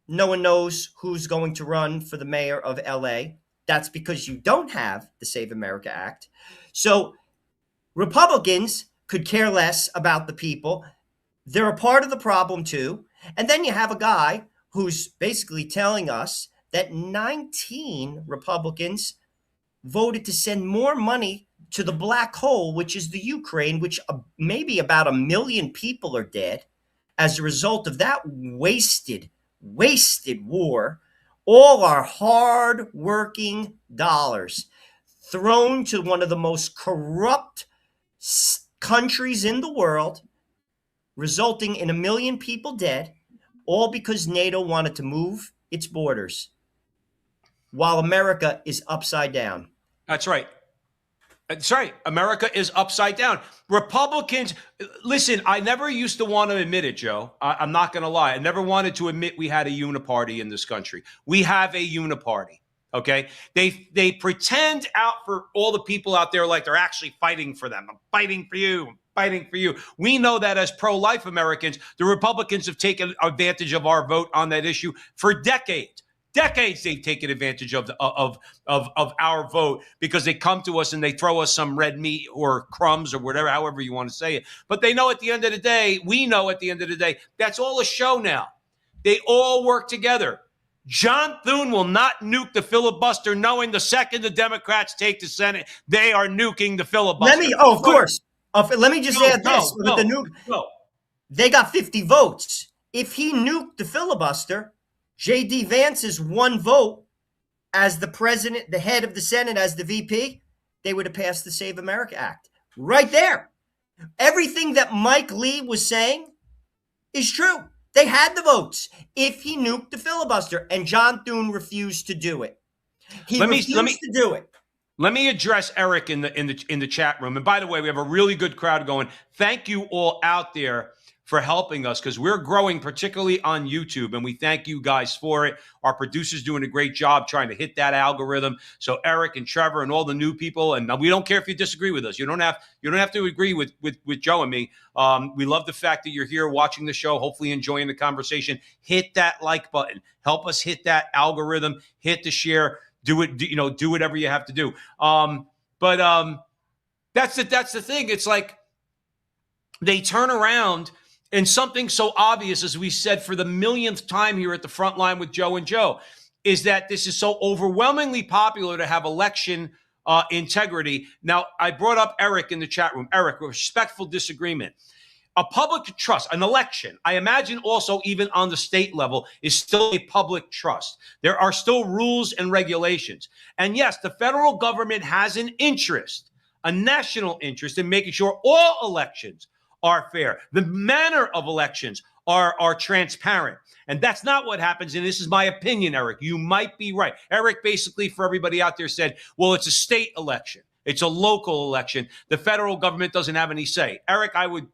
no one knows who's going to run for the mayor of LA. That's because you don't have the Save America Act. So Republicans could care less about the people. They're a part of the problem too. And then you have a guy who's basically telling us that 19 Republicans voted to send more money to the black hole, which is the Ukraine, which maybe about 1 million people are dead as a result of that wasted war. All our hard-working dollars thrown to one of the most corrupt countries in the world, resulting in 1 million people dead, all because NATO wanted to move its borders while America is upside down. That's right. That's right. America is upside down. Republicans, listen, I never used to want to admit it, Joe. I'm not going to lie. I never wanted to admit we had a uniparty in this country. We have a uniparty. Okay. They pretend out for all the people out there like they're actually fighting for them. I'm fighting for you. I'm fighting for you. We know that as pro-life Americans, the Republicans have taken advantage of our vote on that issue for decades. Decades they've taken advantage of our vote because they come to us and they throw us some red meat or crumbs or whatever, however you want to say it. But they know at the end of the day, we know at the end of the day, that's all a show now. They all work together. John Thune will not nuke the filibuster, knowing the second the Democrats take the Senate, they are nuking the filibuster. Of course. Let me just add this. They got 50 votes. If he nuked the filibuster, J.D. Vance's one vote as the president, the head of the Senate, as the VP, they would have passed the Save America Act. Right there. Everything that Mike Lee was saying is true. They had the votes if he nuked the filibuster, and John Thune refused to do it. He refused to do it. Let me address Eric in the chat room. And by the way, we have a really good crowd going. Thank you all out there for helping us because we're growing, particularly on YouTube, and we thank you guys for it. Our producer's doing a great job trying to hit that algorithm. So Eric and Trevor and all the new people, and we don't care if you disagree with us. You don't have to agree with Joe and me. We love the fact that you're here watching the show, hopefully enjoying the conversation. Hit that like button. Help us hit that algorithm. Hit the share. Do it. Do whatever you have to do. But that's the thing. It's like they turn around. And something so obvious, as we said for the millionth time here at the front line with Joe and Joe, is that this is so overwhelmingly popular to have election integrity. Now, I brought up Eric in the chat room. Eric, respectful disagreement. A public trust, an election, I imagine also even on the state level, is still a public trust. There are still rules and regulations. And yes, the federal government has an interest, a national interest in making sure all elections are fair. The manner of elections are transparent. And that's not what happens. And this is my opinion, Eric. You might be right. Eric basically, for everybody out there, said, well, it's a state election. It's a local election. The federal government doesn't have any say. Eric, I'm going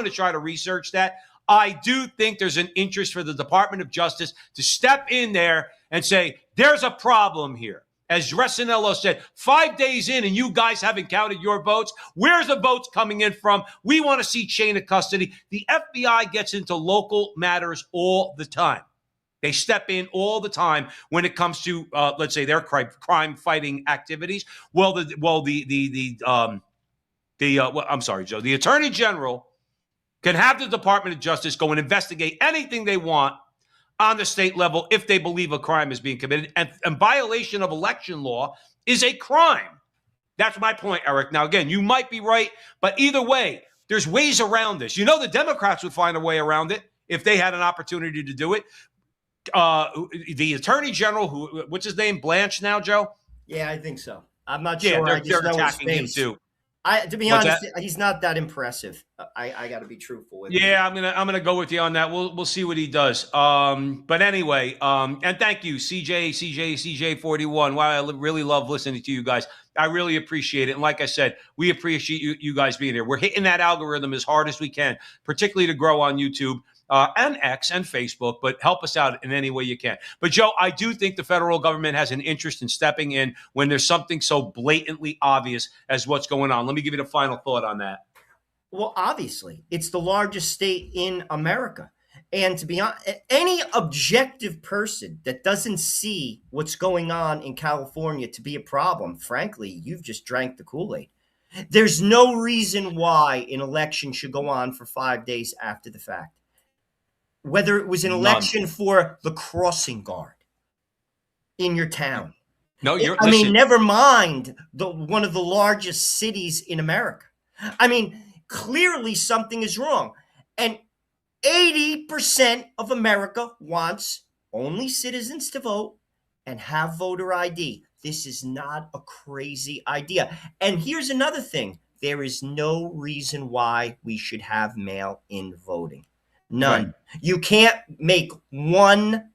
to try to research that. I do think there's an interest for the Department of Justice to step in there and say, there's a problem here. As Resinello said, 5 days in and you guys haven't counted your votes. Where's the votes coming in from? We want to see chain of custody. The FBI gets into local matters all the time. They step in all the time when it comes to, let's say, their crime-fighting activities. I'm sorry, Joe. The Attorney General can have the Department of Justice go and investigate anything they want on the state level if they believe a crime is being committed. And violation of election law is a crime. That's my point, Eric. Now, again, you might be right, but either way, there's ways around this. You know, the Democrats would find a way around it if they had an opportunity to do it. The Attorney General, what's his name, Blanche now, Joe? Yeah, I think so. I'm not sure. They're, I just they're know attacking his him face. too. To be honest, he's not that impressive. I got to be truthful with you. Yeah, I'm gonna go with you on that. We'll see what he does. But anyway, and thank you, CJ41. Wow, I really love listening to you guys. I really appreciate it. And like I said, we appreciate you guys being here. We're hitting that algorithm as hard as we can, particularly to grow on YouTube and X and Facebook, but help us out in any way you can. But Joe, I do think the federal government has an interest in stepping in when there's something so blatantly obvious as what's going on. Let me give you the final thought on that. Well, obviously, it's the largest state in America. And to be honest, any objective person that doesn't see what's going on in California to be a problem, frankly, you've just drank the Kool-Aid. There's no reason why an election should go on for 5 days after the fact. Whether it was an election for the crossing guard in your town. No, I mean, never mind one of the largest cities in America. I mean, clearly something is wrong. And 80% of America wants only citizens to vote and have voter ID. This is not a crazy idea. And here's another thing. There is no reason why we should have mail-in voting. None. Right. You can't make one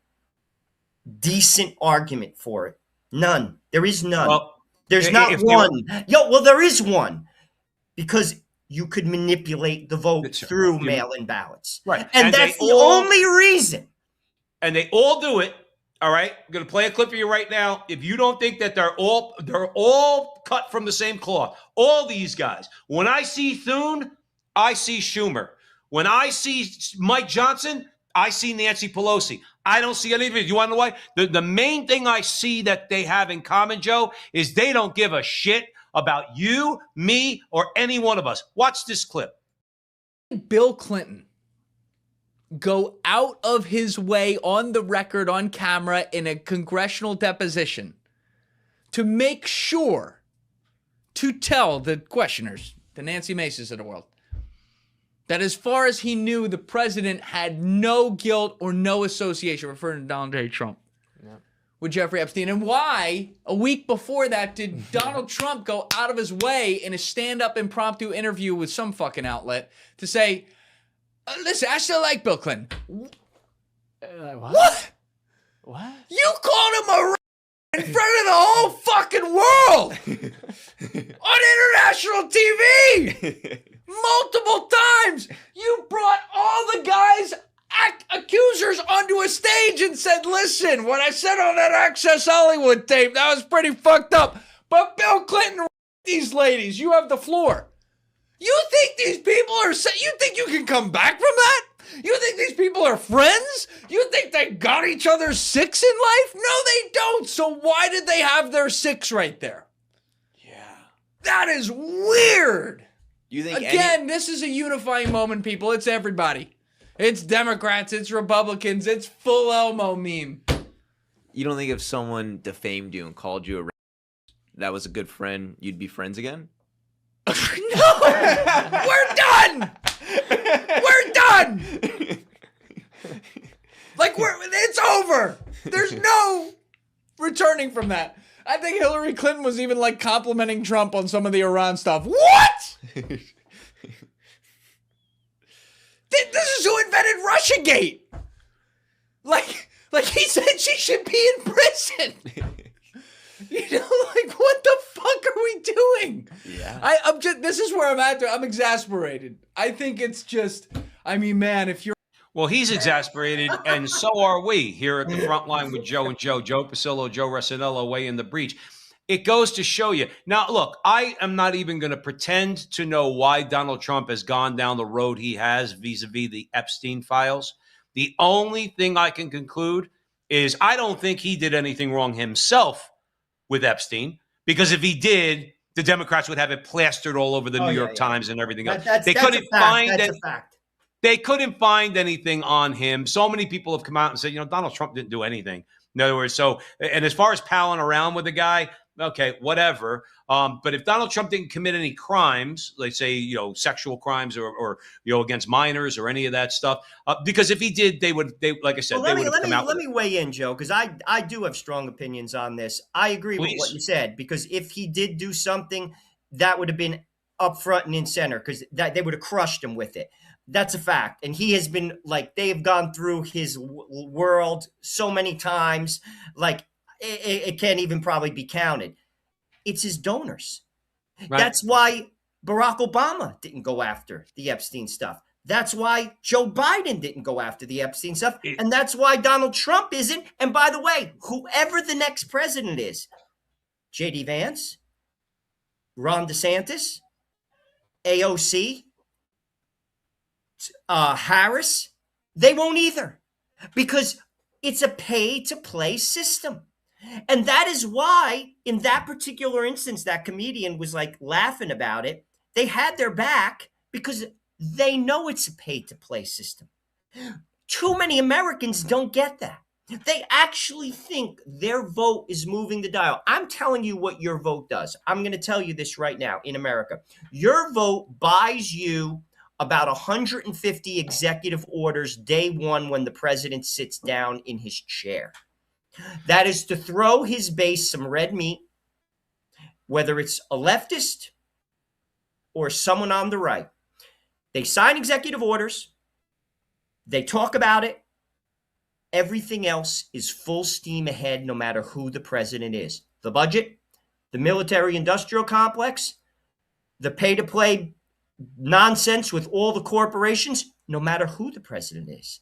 decent argument for it. None. There is none. Well, there's not one. There is one. Because you could manipulate the vote through mail-in ballots. Right. And that's the only reason. And they all do it. All right. I'm going to play a clip for you right now. If you don't think that they're all cut from the same cloth, all these guys. When I see Thune, I see Schumer. When I see Mike Johnson, I see Nancy Pelosi. I don't see any of it. You want to know why? The main thing I see that they have in common, Joe, is they don't give a shit about you, me, or any one of us. Watch this clip. Bill Clinton go out of his way on the record, on camera, in a congressional deposition to make sure to tell the questioners, the Nancy Maces of the world, that as far as he knew, the president had no guilt or no association, referring to Donald J. Trump, with Jeffrey Epstein. And why, a week before that, did Donald Trump go out of his way in a stand-up impromptu interview with some fucking outlet to say, listen, I still like Bill Clinton. What? What? You called him a in front of the whole fucking world on international TV multiple times. You brought all the guys, accusers, onto a stage and said, listen, what I said on that Access Hollywood tape, that was pretty fucked up. But Bill Clinton, these ladies, you have the floor. You think these people are, you think you can come back from that? You think these people are friends? You think they got each other's six in life? No, they don't. So why did they have their six right there? Yeah. That is weird. You think Again, this is a unifying moment, people. It's everybody. It's Democrats, it's Republicans, it's full Elmo meme. You don't think if someone defamed you and called you a that was a good friend, you'd be friends again? No! We're done! We're done! Like, it's over! There's no returning from that. I think Hillary Clinton was even, like, complimenting Trump on some of the Iran stuff. What?! This is who invented Russiagate! Like he said she should be in prison! You know, like, what the fuck are we doing? Yeah. I'm just, this is where I'm at. I'm exasperated. I think it's just, I mean, man, if you're. Well, he's exasperated, and so are we here at the front line with Joe and Joe Pasillo, Joe Resinello, way in the breach. It goes to show you. Now, look, I am not even going to pretend to know why Donald Trump has gone down the road he has vis-a-vis the Epstein files. The only thing I can conclude is I don't think he did anything wrong himself with Epstein, because if he did, the Democrats would have it plastered all over the New York Times and everything else. That's couldn't a fact. find That's it. a fact. They couldn't find anything on him. So many people have come out and said, Donald Trump didn't do anything. In other words, and as far as palling around with the guy, okay, whatever. But if Donald Trump didn't commit any crimes, let's say, sexual crimes or against minors or any of that stuff, because if he did, they like I said, well, let me weigh in, Joe, because I do have strong opinions on this. I agree with what you said, because if he did do something, that would have been up front and in center, because they would have crushed him with it. That's a fact. And he has been, like, they have gone through his world so many times, like, it can't even probably be counted. It's his donors. Right. That's why Barack Obama didn't go after the Epstein stuff. That's why Joe Biden didn't go after the Epstein stuff. And that's why Donald Trump isn't. And by the way, whoever the next president is, J.D. Vance, Ron DeSantis, AOC, Harris, they won't either, because it's a pay-to-play system. And that is why, in that particular instance, that comedian was like laughing about it. They had their back because they know it's a pay-to-play system. Too many Americans don't get that. They actually think their vote is moving the dial. I'm telling you what your vote does. I'm going to tell you this right now in America. Your vote buys you about 150 executive orders day one when the president sits down in his chair. That is to throw his base some red meat, whether it's a leftist or someone on the right. They sign executive orders. They talk about it. Everything else is full steam ahead, no matter who the president is. The budget, the military-industrial complex, the pay-to-play nonsense with all the corporations, no matter who the president is.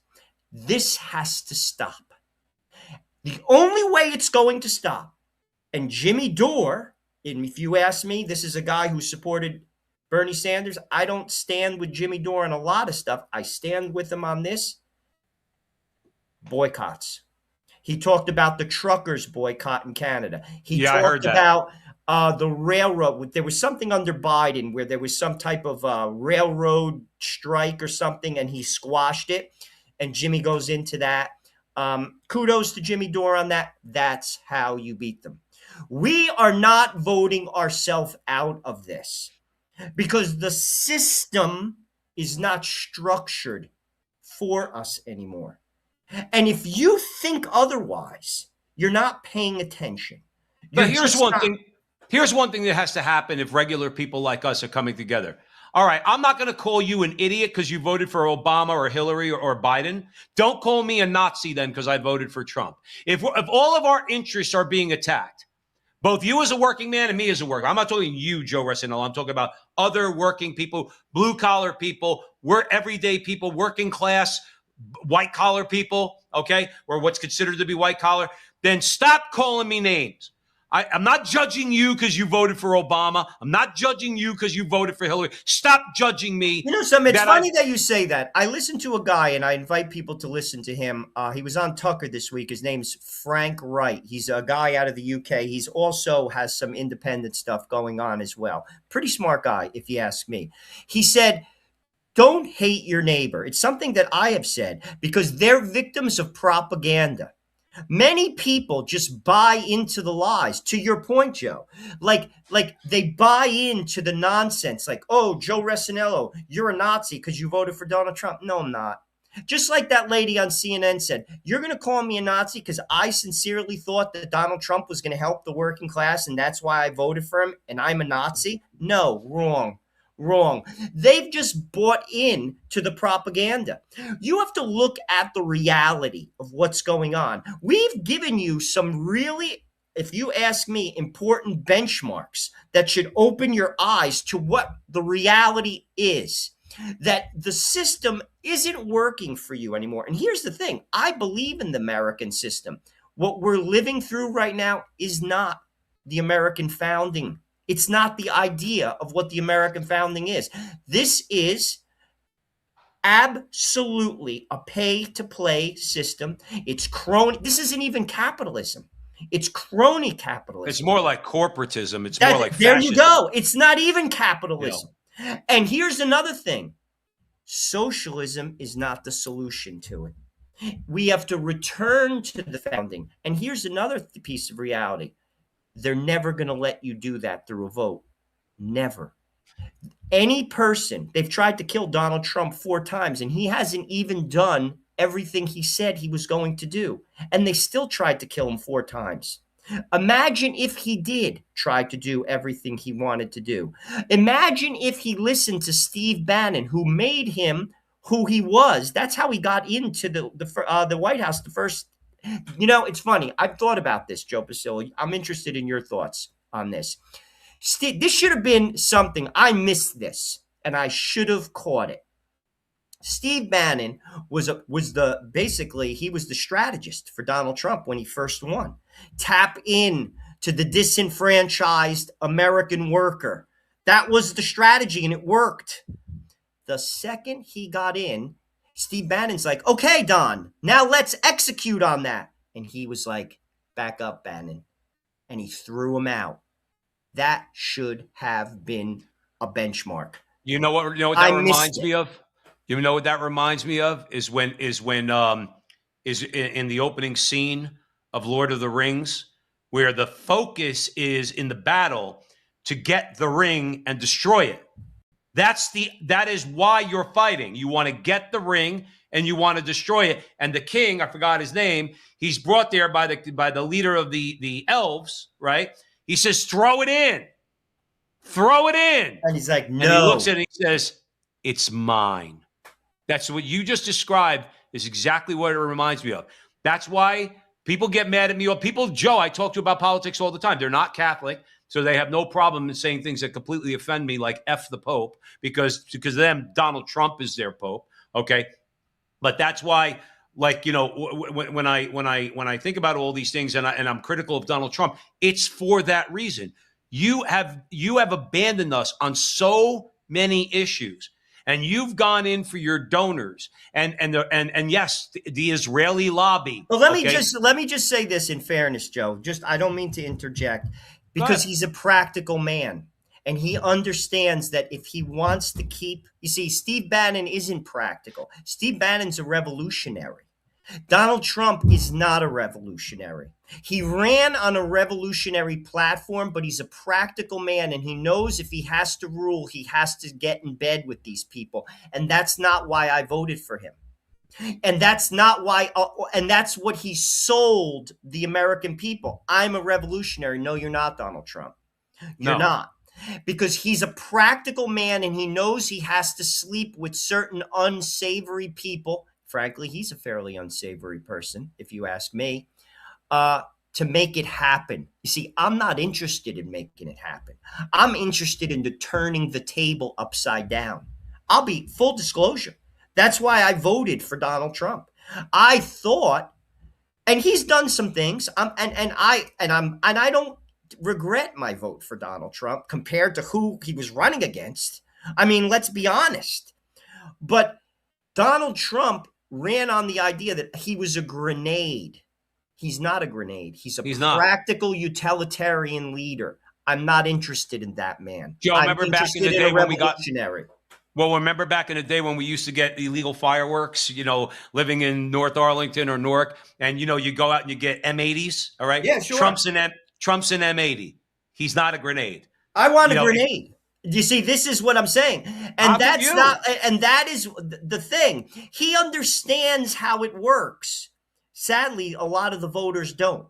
This has to stop. The only way it's going to stop, and Jimmy Dore, and if you ask me, this is a guy who supported Bernie Sanders. I don't stand with Jimmy Dore on a lot of stuff. I stand with him on this. Boycotts. He talked about the truckers boycott in Canada. He talked about the railroad. There was something under Biden where there was some type of railroad strike or something, and he squashed it. And Jimmy goes into that. Kudos to Jimmy Dore on that. That's how you beat them. We are not voting ourselves out of this because the system is not structured for us anymore. And if you think otherwise, you're not paying attention. But here's one thing. Here's one thing that has to happen if regular people like us are coming together. All right, I'm not going to call you an idiot because you voted for Obama or Hillary or Biden. Don't call me a Nazi then because I voted for Trump. If all of our interests are being attacked, both you as a working man and me as a worker, I'm not talking you, Joe Resinello. I'm talking about other working people, blue-collar people, everyday people, working class, white-collar people, okay, or what's considered to be white-collar, then stop calling me names. I'm not judging you because you voted for Obama. I'm not judging you because you voted for Hillary. Stop judging me. You know something? It's funny that you say that. I listened to a guy, and I invite people to listen to him. He was on Tucker this week. His name's Frank Wright. He's a guy out of the UK. He's also has some independent stuff going on as well. Pretty smart guy, if you ask me. He said, don't hate your neighbor. It's something that I have said because they're victims of propaganda. Many people just buy into the lies. To your point, Joe, like they buy into the nonsense. Like, oh, Joe Resinello, you're a Nazi because you voted for Donald Trump. No, I'm not. Just like that lady on CNN said, you're going to call me a Nazi because I sincerely thought that Donald Trump was going to help the working class and that's why I voted for him and I'm a Nazi? No, wrong. Wrong. They've just bought in to the propaganda. You have to look at the reality of what's going on. We've given you some really, if you ask me, important benchmarks that should open your eyes to what the reality is. That the system isn't working for you anymore. And here's the thing. I believe in the American system. What we're living through right now is not the American founding. It's not the idea of what the American founding is. This is absolutely a pay-to-play system. It's crony. This isn't even capitalism. It's crony capitalism. It's more like corporatism. It's more like there fascism. You go. It's not even capitalism. And here's another thing. Socialism is not the solution to it. We have to return to the founding. And here's another piece of reality. They're never going to let you do that through a vote. Never. Any person, they've tried to kill Donald Trump 4 times, and he hasn't even done everything he said he was going to do. And they still tried to kill him 4 times. Imagine if he did try to do everything he wanted to do. Imagine if he listened to Steve Bannon, who made him who he was. That's how he got into the White House. The first, it's funny. I've thought about this, Joe Pasillo. I'm interested in your thoughts on this. Steve, this should have been something. I missed this, and I should have caught it. Steve Bannon was the strategist for Donald Trump when he first won. Tap in to the disenfranchised American worker. That was the strategy, and it worked. The second he got in, Steve Bannon's like, okay, Don, now let's execute on that. And he was like, back up, Bannon. And he threw him out. That should have been a benchmark. You know what that reminds me of? You know what that reminds me of is when in the opening scene of Lord of the Rings, where the focus is in the battle to get the ring and destroy it. That is why you're fighting. You want to get the ring and you want to destroy it. And the king, I forgot his name, he's brought there by the leader of the elves, right? He says, throw it in. Throw it in. And he's like, no. And he looks at it and he says, it's mine. That's what you just described is exactly what it reminds me of. That's why people get mad at me. People, Joe, I talk to about politics all the time. They're not Catholic, so they have no problem in saying things that completely offend me, like F the Pope, because to them, Donald Trump is their Pope, okay? But that's why, like, when I think about all these things and I'm critical of Donald Trump, it's for that reason. You have abandoned us on so many issues. And you've gone in for your donors and yes, the Israeli lobby. Well, let me just say this in fairness, Joe. I don't mean to interject, because he's a practical man and he understands that if he wants to you see, Steve Bannon isn't practical. Steve Bannon's a revolutionary. Donald Trump is not a revolutionary. He ran on a revolutionary platform, but he's a practical man, and he knows if he has to rule, he has to get in bed with these people. And that's not why I voted for him. And that's not why, and that's what he sold the American people. I'm a revolutionary. No, you're not, Donald Trump. You're not. Because he's a practical man, and he knows he has to sleep with certain unsavory people. Frankly, he's a fairly unsavory person, if you ask me, to make it happen. You see, I'm not interested in making it happen. I'm interested in turning the table upside down. I'll be full disclosure. That's why I voted for Donald Trump. I thought, and he's done some things, and I don't regret my vote for Donald Trump compared to who he was running against. I mean, let's be honest. But Donald Trump ran on the idea that he was a grenade. He's not a grenade. He's practical utilitarian leader. I'm not interested in that man. Joe, remember back in the day when we got revolutionary. Well, remember back in the day when we used to get illegal fireworks, living in North Arlington or Newark, and you go out and you get M80s, all right? Yeah, sure. Trump's an M80. He's not a grenade. I want a grenade. You see, this is what I'm saying. And that is the thing. He understands how it works. Sadly, a lot of the voters don't.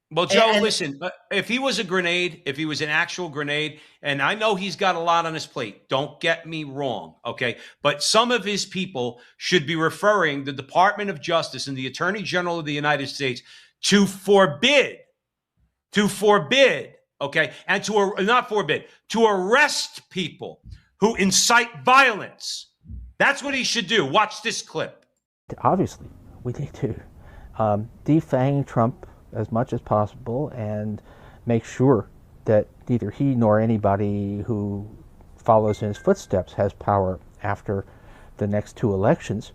Well, Joe, listen, if he was a grenade, if he was an actual grenade, and I know he's got a lot on his plate, don't get me wrong, okay? But some of his people should be referring the Department of Justice and the Attorney General of the United States to forbid, okay, and to arrest people who incite violence. That's what he should do. Watch this clip. Obviously, we need to defang Trump as much as possible and make sure that neither he nor anybody who follows in his footsteps has power after the next 2 elections.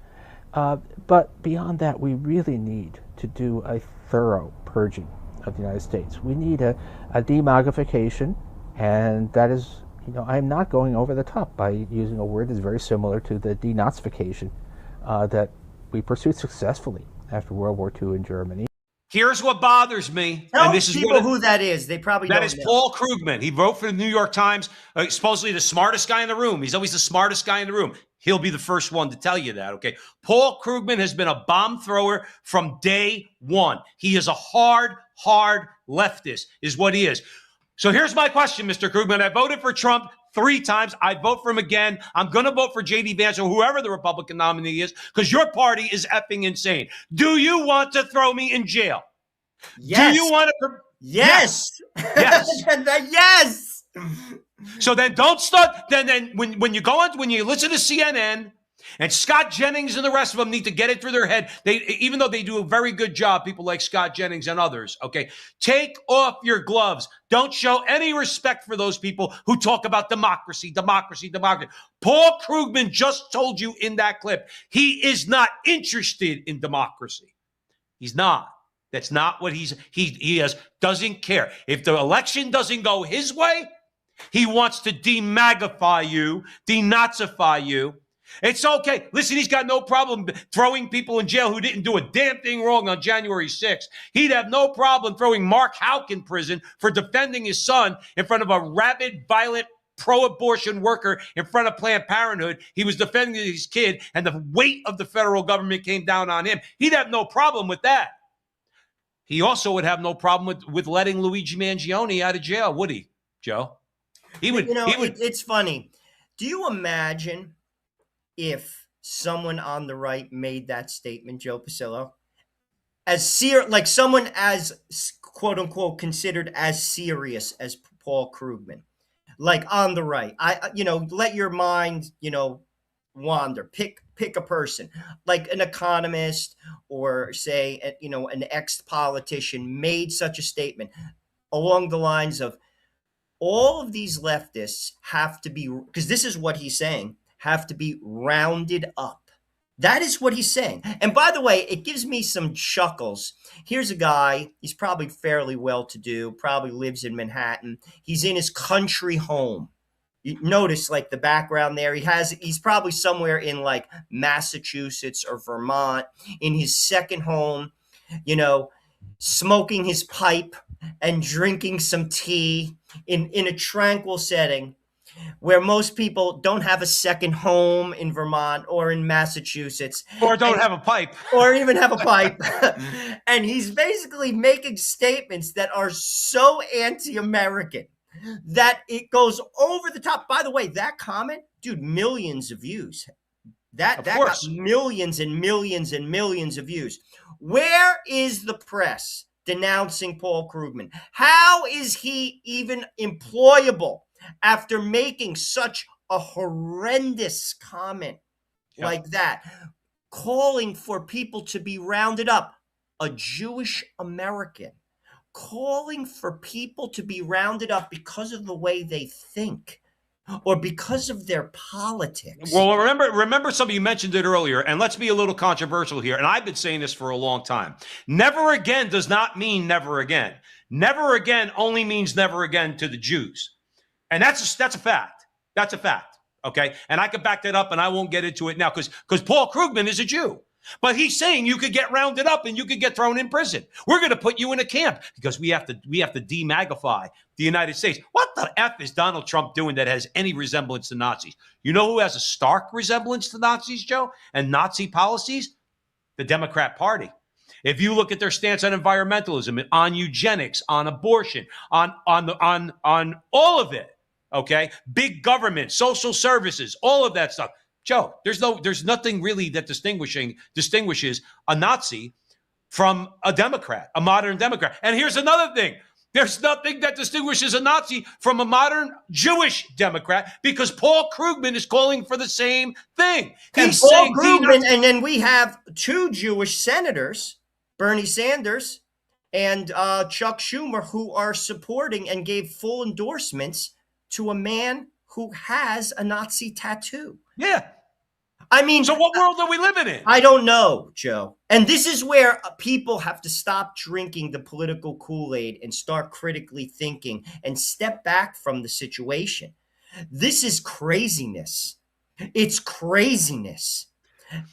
But beyond that, we really need to do a thorough purging of the United States. We need a demogification, and that is I'm not going over the top by using a word that's very similar to the denazification that we pursued successfully after World War II in Germany. Here's what bothers me. Tell and this is people who that is. They probably That don't is know. Paul Krugman. He wrote for the New York Times, supposedly the smartest guy in the room. He's always the smartest guy in the room. He'll be the first one to tell you that, okay? Paul Krugman has been a bomb thrower from day one. He is a hard leftist, is what he is. So here's my question, Mr. Krugman. I voted for Trump 3 times. I'd vote for him again. I'm going to vote for J.D. Vance or whoever the Republican nominee is because your party is effing insane. Do you want to throw me in jail? Yes. Do you want to? Yes. Yes. Yes. So then don't start. Then when you go on, when you listen to CNN and Scott Jennings and the rest of them need to get it through their head. Even though they do a very good job, people like Scott Jennings and others, okay, take off your gloves. Don't show any respect for those people who talk about democracy. Paul Krugman just told you in that clip, he is not interested in democracy. He's not. That's not what he doesn't care. If the election doesn't go his way, he wants to demagify you, denazify you. It's okay. Listen, he's got no problem throwing people in jail who didn't do a damn thing wrong on January 6th. He'd have no problem throwing Mark Houck in prison for defending his son in front of a rabid, violent, pro-abortion worker in front of Planned Parenthood. He was defending his kid, and the weight of the federal government came down on him. He'd have no problem with that. He also would have no problem with letting Luigi Mangione out of jail, would he, Joe? He would. It's funny. Do you imagine if someone on the right made that statement, Joe Pasillo, like someone as quote unquote considered as serious as Paul Krugman, like on the right? Let your mind, wander. Pick a person, like an economist or say, an ex-politician made such a statement along the lines of, all of these leftists have to be, because this is what he's saying, have to be rounded up. That is what he's saying. And by the way, it gives me some chuckles. Here's a guy, he's probably fairly well-to-do, probably lives in Manhattan. He's in his country home. You notice like the background there, he's probably somewhere in like Massachusetts or Vermont in his second home, smoking his pipe and drinking some tea in a tranquil setting where most people don't have a second home in Vermont or in Massachusetts. Or don't have a pipe. Or even have a pipe. And he's basically making statements that are so anti-American that it goes over the top. By the way, that comment, dude, millions of views. That got millions and millions and millions of views. Where is the press denouncing Paul Krugman? How is he even employable after making such a horrendous comment like that, calling for people to be rounded up? A Jewish American calling for people to be rounded up because of the way they think or because of their politics. Well, remember something, you mentioned it earlier, and let's be a little controversial here, and I've been saying this for a long time. Never again does not mean never again. Never again only means never again to the Jews. And that's a fact. That's a fact, okay? And I can back that up, and I won't get into it now because Paul Krugman is a Jew. But he's saying you could get rounded up and you could get thrown in prison. We're going to put you in a camp because we have to demagify the United States. What the F is Donald Trump doing that has any resemblance to Nazis? You know who has a stark resemblance to Nazis, Joe, and Nazi policies? The Democrat Party. If you look at their stance on environmentalism, on eugenics, on abortion, on all of it, okay? Big government, social services, all of that stuff. Joe, there's nothing really that distinguishes a Nazi from a Democrat, a modern Democrat. And here's another thing. There's nothing that distinguishes a Nazi from a modern Jewish Democrat because Paul Krugman is calling for the same thing. He's Paul Krugman, and then we have 2 Jewish senators, Bernie Sanders and Chuck Schumer, who are supporting and gave full endorsements to a man who has a Nazi tattoo. Yeah. I mean, so what world are we living in? I don't know, Joe. And this is where people have to stop drinking the political Kool-Aid and start critically thinking and step back from the situation. This is craziness. It's craziness.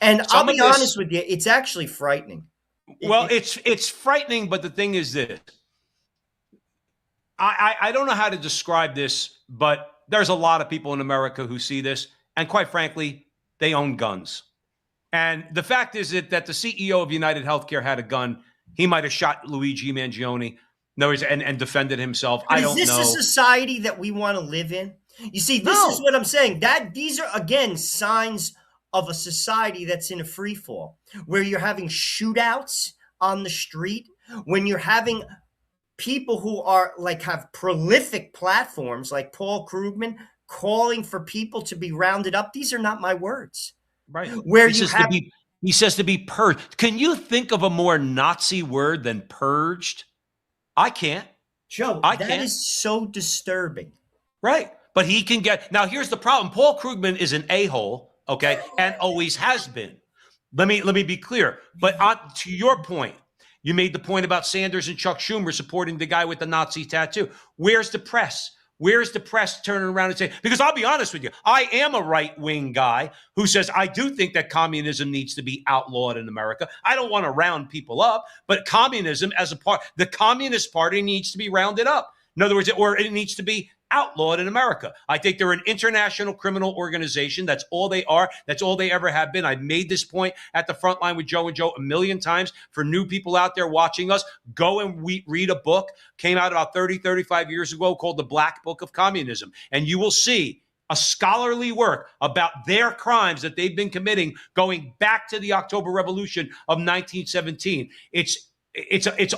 And I'll Some of be this, honest with you, it's actually frightening. well, it's frightening, but the thing is this. I don't know how to describe this, but there's a lot of people in America who see this, and quite frankly, they own guns. And the fact is that the CEO of United Healthcare had a gun. He might have shot Luigi Mangione. No, and defended himself. But I don't know. is this a society that we want to live in? You see, this is what I'm saying. That these are again signs of a society that's in a free fall, where you're having shootouts on the street, when you're having people who are like have prolific platforms like Paul Krugman calling for people to be rounded up. These are not my words. Right. Where he you says have he says to be purged. Can you think of a more Nazi word than purged? I can't. Joe, I that can't. is so disturbing. Right. But he can get. Now, here's the problem. Paul Krugman is an a-hole, okay, and always has been. Let me be clear. But to your point, you made the point about Sanders and Chuck Schumer supporting the guy with the Nazi tattoo. Where's the press? Where's the press turning around and saying, because I'll be honest with you, I am a right-wing guy who says I do think that communism needs to be outlawed in America. I don't want to round people up, but communism as a part, the Communist Party needs to be rounded up. In other words, or it needs to be outlawed in America. I think they're an international criminal organization. That's all they are. That's all they ever have been. I've made this point at the front line with Joe and Joe a million times. For new people out there watching us, go and read a book. Came out about 30, 35 years ago called The Black Book of Communism. And you will see a scholarly work about their crimes that they've been committing going back to the October Revolution of 1917. It's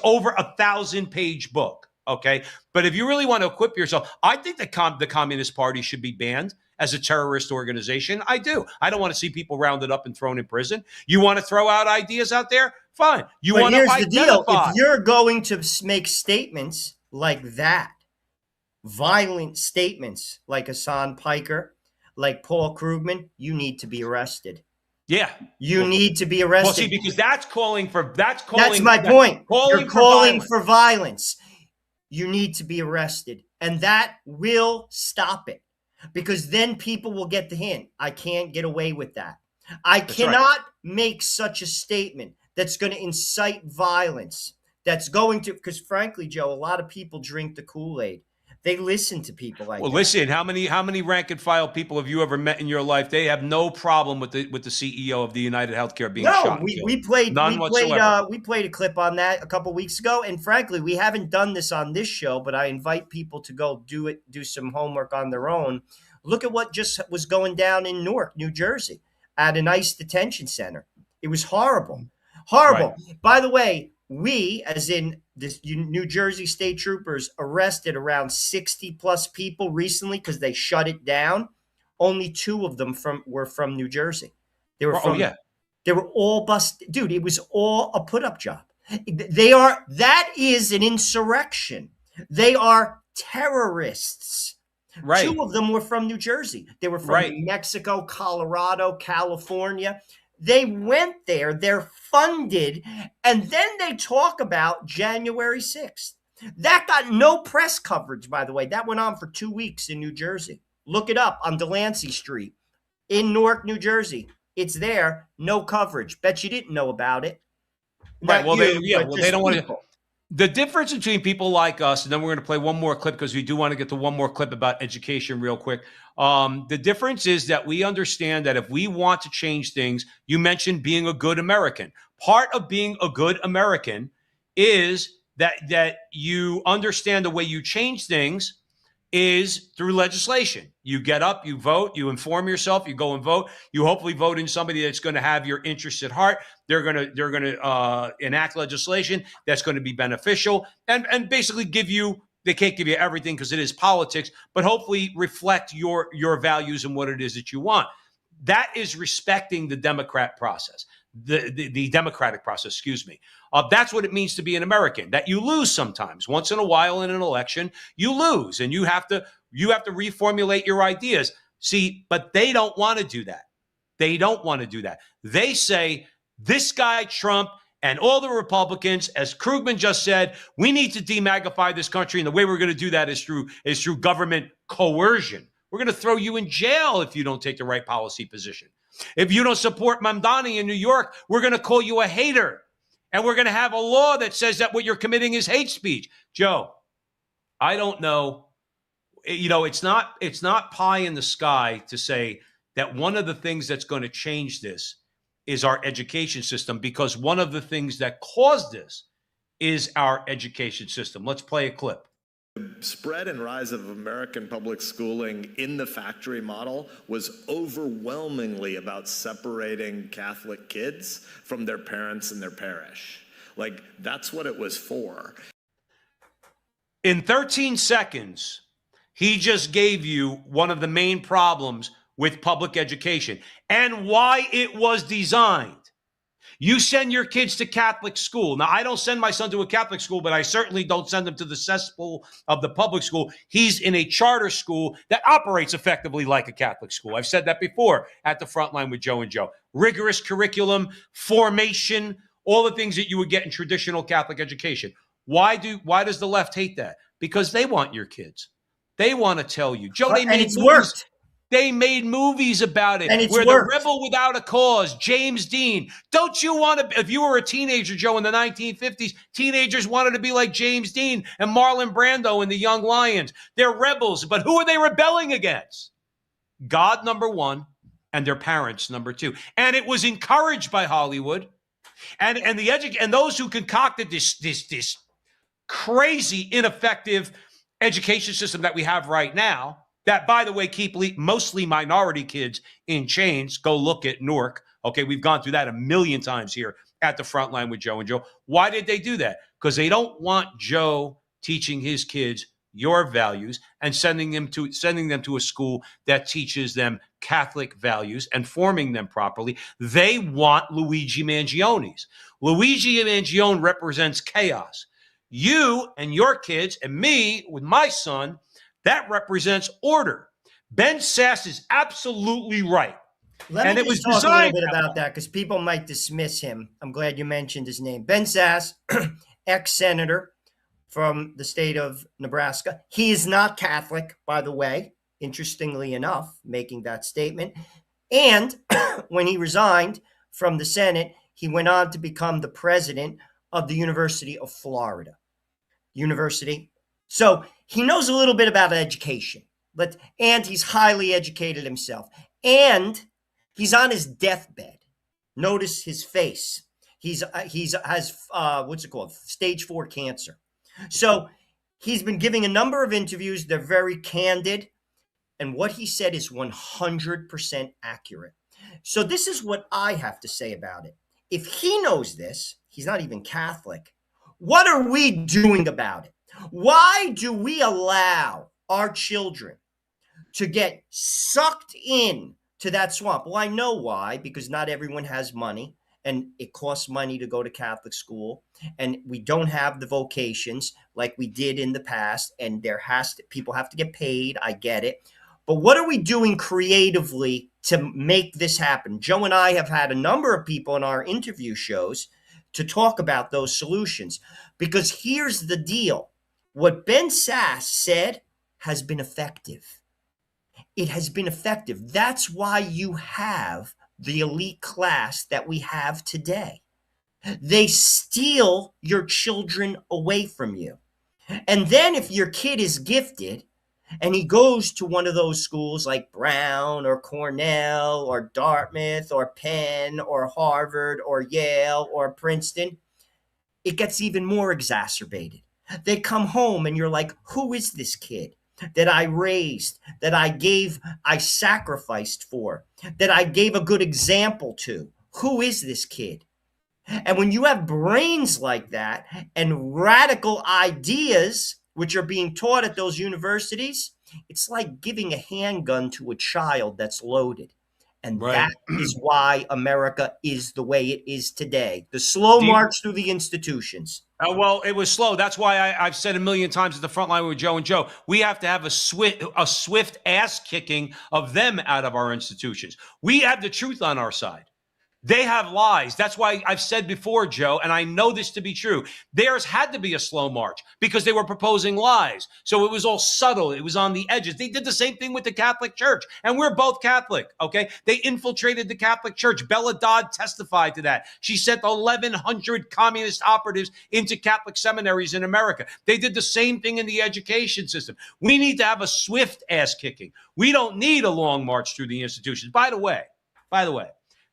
over 1,000-page book. Okay. But if you really want to equip yourself, I think that the Communist Party should be banned as a terrorist organization. I do. I don't want to see people rounded up and thrown in prison. You want to throw out ideas out there? Fine. You want to identify. Here's the deal. If you're going to make statements like that, violent statements like Hassan Piker, like Paul Krugman, you need to be arrested. Yeah. You need to be arrested. Well, see, because that's my point. You're calling for violence. You need to be arrested. And that will stop it. Because then people will get the hint. I can't get away with that. I cannot make such a statement that's going to incite violence. That's going to, because frankly, Joe, a lot of people drink the Kool-Aid. They listen to people like that. Well, listen, how many rank and file people have you ever met in your life? They have no problem with the CEO of the United Healthcare being shot. We played a clip on that a couple weeks ago, and frankly, we haven't done this on this show, but I invite people to go do some homework on their own. Look at what just was going down in Newark, New Jersey, at an ICE detention center. It was horrible. Horrible. Right. By the way, we, as in the New Jersey state troopers, arrested around 60 plus people recently because they shut it down. Only 2 of them were from New Jersey. They were They were all busted. Dude, it was all a put-up job. That is an insurrection. They are terrorists. Right. 2 of them were from New Jersey. They were from New Mexico, Colorado, California. They went there, they're funded, and then they talk about January 6th. That got no press coverage, by the way. That went on for 2 weeks in New Jersey. Look it up on Delancey Street in Newark, New Jersey. It's there, no coverage. Bet you didn't know about it. Right, they don't want to. The difference between people like us, and then we're going to play one more clip because we do want to get to one more clip about education real quick. The difference is that we understand that if we want to change things, you mentioned being a good American. Part of being a good American is that you understand the way you change things is through legislation. You get up, you vote, you inform yourself, you go and vote. You hopefully vote in somebody that's going to have your interests at heart. They're going to enact legislation that's going to be beneficial and basically give you. They can't give you everything because it is politics, but hopefully reflect your values and what it is that you want. That is respecting the Democrat process, the democratic process, excuse me. That's what it means to be an American, that you lose sometimes. Once in a while in an election, you lose and you have to reformulate your ideas. See, but they don't want to do that. They don't want to do that. They say this guy, Trump, and all the Republicans, as Krugman just said, we need to demagify this country. And the way we're going to do that is through government coercion. We're going to throw you in jail if you don't take the right policy position. If you don't support Mamdani in New York, we're going to call you a hater. And we're going to have a law that says that what you're committing is hate speech. Joe, I don't know. You know, it's not pie in the sky to say that one of the things that's going to change this is our education system, because one of the things that caused this is our education system. Let's play a clip. The spread and rise of American public schooling in the factory model was overwhelmingly about separating Catholic kids from their parents and their parish. Like, that's what it was for. In 13 seconds, he just gave you one of the main problems with public education and why it was designed. You send your kids to Catholic school. Now, I don't send my son to a Catholic school, but I certainly don't send him to the cesspool of the public school. He's in a charter school that operates effectively like a Catholic school. I've said that before at the Frontline with Joe and Joe. Rigorous curriculum, formation, all the things that you would get in traditional Catholic education. Why does the left hate that? Because they want your kids. They want to tell you. Joe, they made movies. Worked. They made movies about it. And it's where worked. The rebel without a cause, James Dean. Don't you want to, if you were a teenager, Joe, in the 1950s, teenagers wanted to be like James Dean and Marlon Brando in The Young Lions. They're rebels, but who are they rebelling against? God, number one, and their parents, number two. And it was encouraged by Hollywood. And those who concocted this crazy, ineffective education system that we have right now, that, by the way, keep mostly minority kids in chains. Go look at Newark. Okay, we've gone through that a million times here at the Frontline with Joe and Joe. Why did they do that? Because they don't want Joe teaching his kids your values and sending them to a school that teaches them Catholic values and forming them properly. They want Luigi Mangione's. Luigi Mangione represents chaos. You and your kids and me with my son, that represents order. Ben Sasse is absolutely right. Let me just talk a little bit about that because people might dismiss him. I'm glad you mentioned his name. Ben Sasse, ex-senator from the state of Nebraska. He is not Catholic, by the way, interestingly enough, making that statement. And when he resigned from the Senate, he went on to become the president of the University of Florida. So he knows a little bit about education, and he's highly educated himself. And he's on his deathbed. Notice his face. He has what's it called? Stage 4 cancer. So he's been giving a number of interviews. They're very candid. And what he said is 100% accurate. So this is what I have to say about it. If he knows this, he's not even Catholic. What are we doing about it? Why do we allow our children to get sucked in to that swamp? Well, I know why, because not everyone has money, and it costs money to go to Catholic school, and we don't have the vocations like we did in the past, and people have to get paid. I get it. But what are we doing creatively to make this happen? Joe and I have had a number of people in our interview shows to talk about those solutions, because here's the deal. What Ben Sasse said has been effective. It has been effective. That's why you have the elite class that we have today. They steal your children away from you. And then if your kid is gifted and he goes to one of those schools like Brown or Cornell or Dartmouth or Penn or Harvard or Yale or Princeton, it gets even more exacerbated. They come home and you're like, who is this kid that I raised, that I sacrificed for, that I gave a good example to? Who is this kid? And when you have brains like that and radical ideas, which are being taught at those universities, it's like giving a handgun to a child that's loaded. And that is why America is the way it is today. The slow march through the institutions. Well, it was slow. That's why I've said a million times at the Frontline with Joe and Joe, we have to have a swift ass kicking of them out of our institutions. We have the truth on our side. They have lies. That's why I've said before, Joe, and I know this to be true. Theirs had to be a slow march because they were proposing lies. So it was all subtle. It was on the edges. They did the same thing with the Catholic Church. And we're both Catholic, okay? They infiltrated the Catholic Church. Bella Dodd testified to that. She sent 1,100 communist operatives into Catholic seminaries in America. They did the same thing in the education system. We need to have a swift ass kicking. We don't need a long march through the institutions. By the way,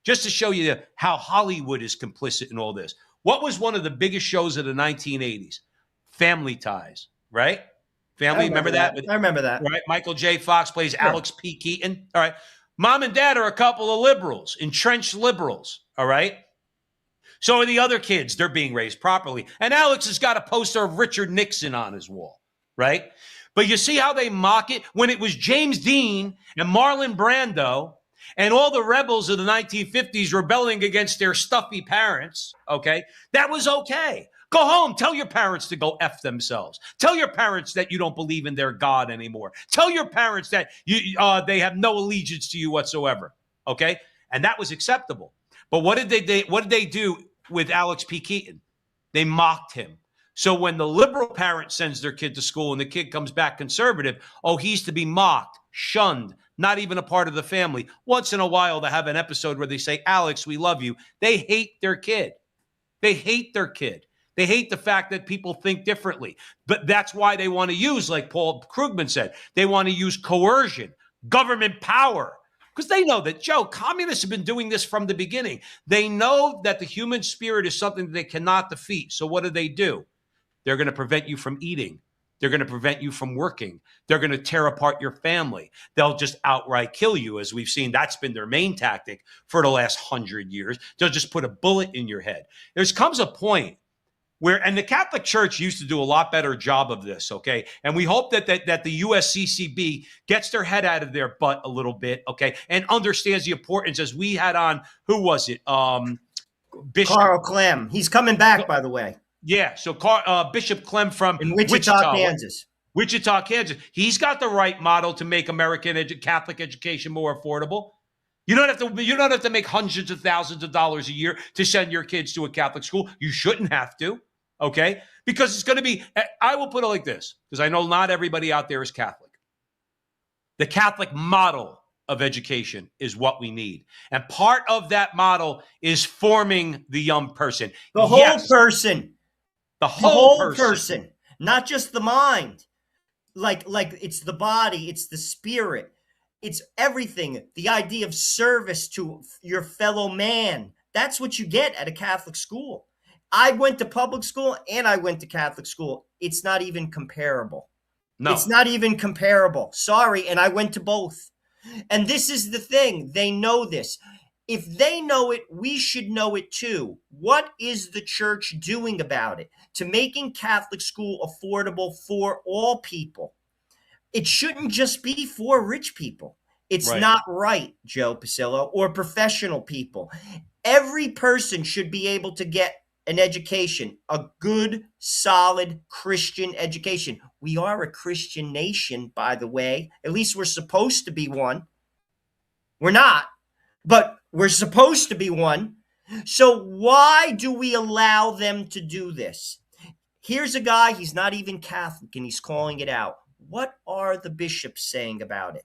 just to show you how Hollywood is complicit in all this. What was one of the biggest shows of the 1980s? Family Ties, right? Family, remember that? I remember that. Right? Michael J. Fox plays Alex P. Keaton. All right. Mom and dad are a couple of liberals, entrenched liberals. All right. So are the other kids. They're being raised properly. And Alex has got a poster of Richard Nixon on his wall, right? But you see how they mock it? When it was James Dean and Marlon Brando and all the rebels of the 1950s rebelling against their stuffy parents, okay, that was okay. Go home. Tell your parents to go F themselves. Tell your parents that you don't believe in their God anymore. Tell your parents that they have no allegiance to you whatsoever, okay? And that was acceptable. But what did they do with Alex P. Keaton? They mocked him. So when the liberal parent sends their kid to school and the kid comes back conservative, oh, he's to be mocked, shunned, not even a part of the family. Once in a while, they have an episode where they say, Alex, we love you. They hate their kid. They hate their kid. They hate the fact that people think differently. But that's why they want to use, like Paul Krugman said, they want to use coercion, government power. Because they know that, Joe, communists have been doing this from the beginning. They know that the human spirit is something that they cannot defeat. So what do? They're going to prevent you from eating. They're going to prevent you from working. They're going to tear apart your family. They'll just outright kill you, as we've seen. That's been their main tactic for the last 100 years. They'll just put a bullet in your head. There comes a point where, and the Catholic Church used to do a lot better job of this, okay? And we hope that the USCCB gets their head out of their butt a little bit, okay, and understands the importance, as we had on, who was it? Bishop Carl Clem. He's coming back, by the way. Yeah, so Bishop Clem from in Wichita, Kansas. Wichita, Kansas. He's got the right model to make American Catholic education more affordable. You don't have to make hundreds of thousands of dollars a year to send your kids to a Catholic school. You shouldn't have to, okay? Because it's going to be, I will put it like this, because I know not everybody out there is Catholic. The Catholic model of education is what we need. And part of that model is forming the young person. The whole person. The whole person, not just the mind. Like it's the body, it's the spirit, it's everything. The idea of service to your fellow man. That's what you get at a Catholic school. I went to public school and I went to Catholic school. It's not even comparable. No. It's not even comparable. Sorry, and I went to both. And this is the thing. They know this. If they know it, we should know it too. What is the church doing about it to making Catholic school affordable for all people? It shouldn't just be for rich people. It's not right, Joe Pasillo, or professional people. Every person should be able to get an education, a good, solid Christian education. We are a Christian nation, by the way. At least we're supposed to be one. We're not, but we're supposed to be one. So why do we allow them to do this? Here's a guy, he's not even Catholic, and he's calling it out. What are the bishops saying about it?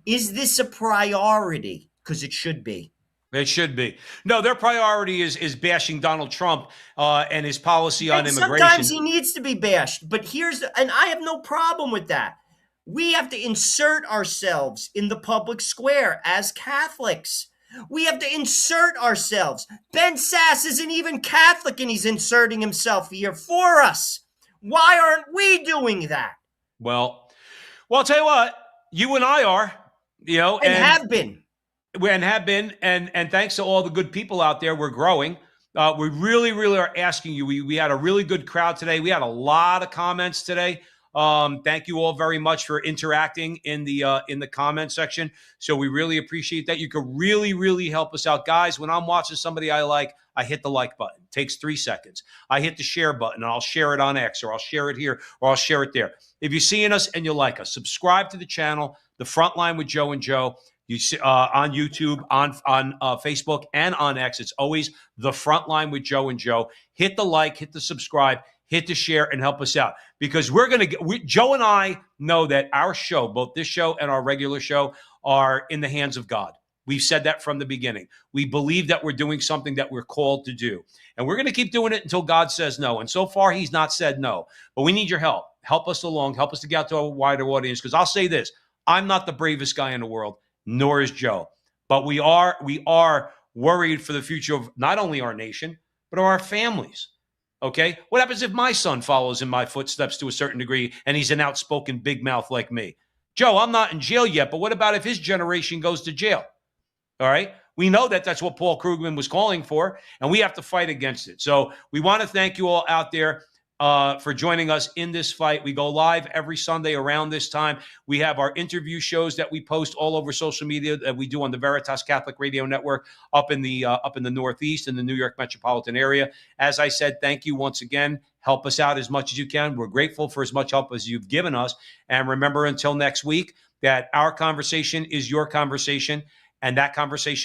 Is this a priority? Because it should be. It should be. No, their priority is bashing Donald Trump and his policy on immigration. Sometimes he needs to be bashed, but and I have no problem with that. We have to insert ourselves in the public square as Catholics. We have to insert ourselves. Ben Sass isn't even Catholic, and he's inserting himself here for us. Why aren't we doing that? Well, I'll tell you what, you and I are, and have been. And thanks to all the good people out there, we're growing. We really, really are asking you. We had a really good crowd today. We had a lot of comments today. Thank you all very much for interacting in the comment section. So we really appreciate that. You could really, really help us out. Guys, when I'm watching somebody I like, I hit the like button. It takes 3 seconds. I hit the share button, and I'll share it on X, or I'll share it here, or I'll share it there. If you're seeing us and you like us, subscribe to the channel, The Frontline with Joe and Joe. You see, on YouTube, on Facebook, and on X. It's always The Frontline with Joe and Joe. Hit the like, hit the subscribe, hit the share, and help us out. Because Joe and I know that our show, both this show and our regular show, are in the hands of God. We've said that from the beginning. We believe that we're doing something that we're called to do. And we're going to keep doing it until God says no. And so far, he's not said no. But we need your help. Help us along. Help us to get out to a wider audience. Because I'll say this. I'm not the bravest guy in the world, nor is Joe. But we are worried for the future of not only our nation, but our families. Okay? What happens if my son follows in my footsteps to a certain degree and he's an outspoken big mouth like me? Joe, I'm not in jail yet, but what about if his generation goes to jail? All right. We know that that's what Paul Krugman was calling for, and we have to fight against it. So we want to thank you all out there for joining us in this fight. We go live every Sunday around this time. We have our interview shows that we post all over social media that we do on the Veritas Catholic Radio Network up in the Northeast in the New York metropolitan area. As I said, thank you once again. Help us out as much as you can. We're grateful for as much help as you've given us. And remember, until next week, that our conversation is your conversation. And that conversation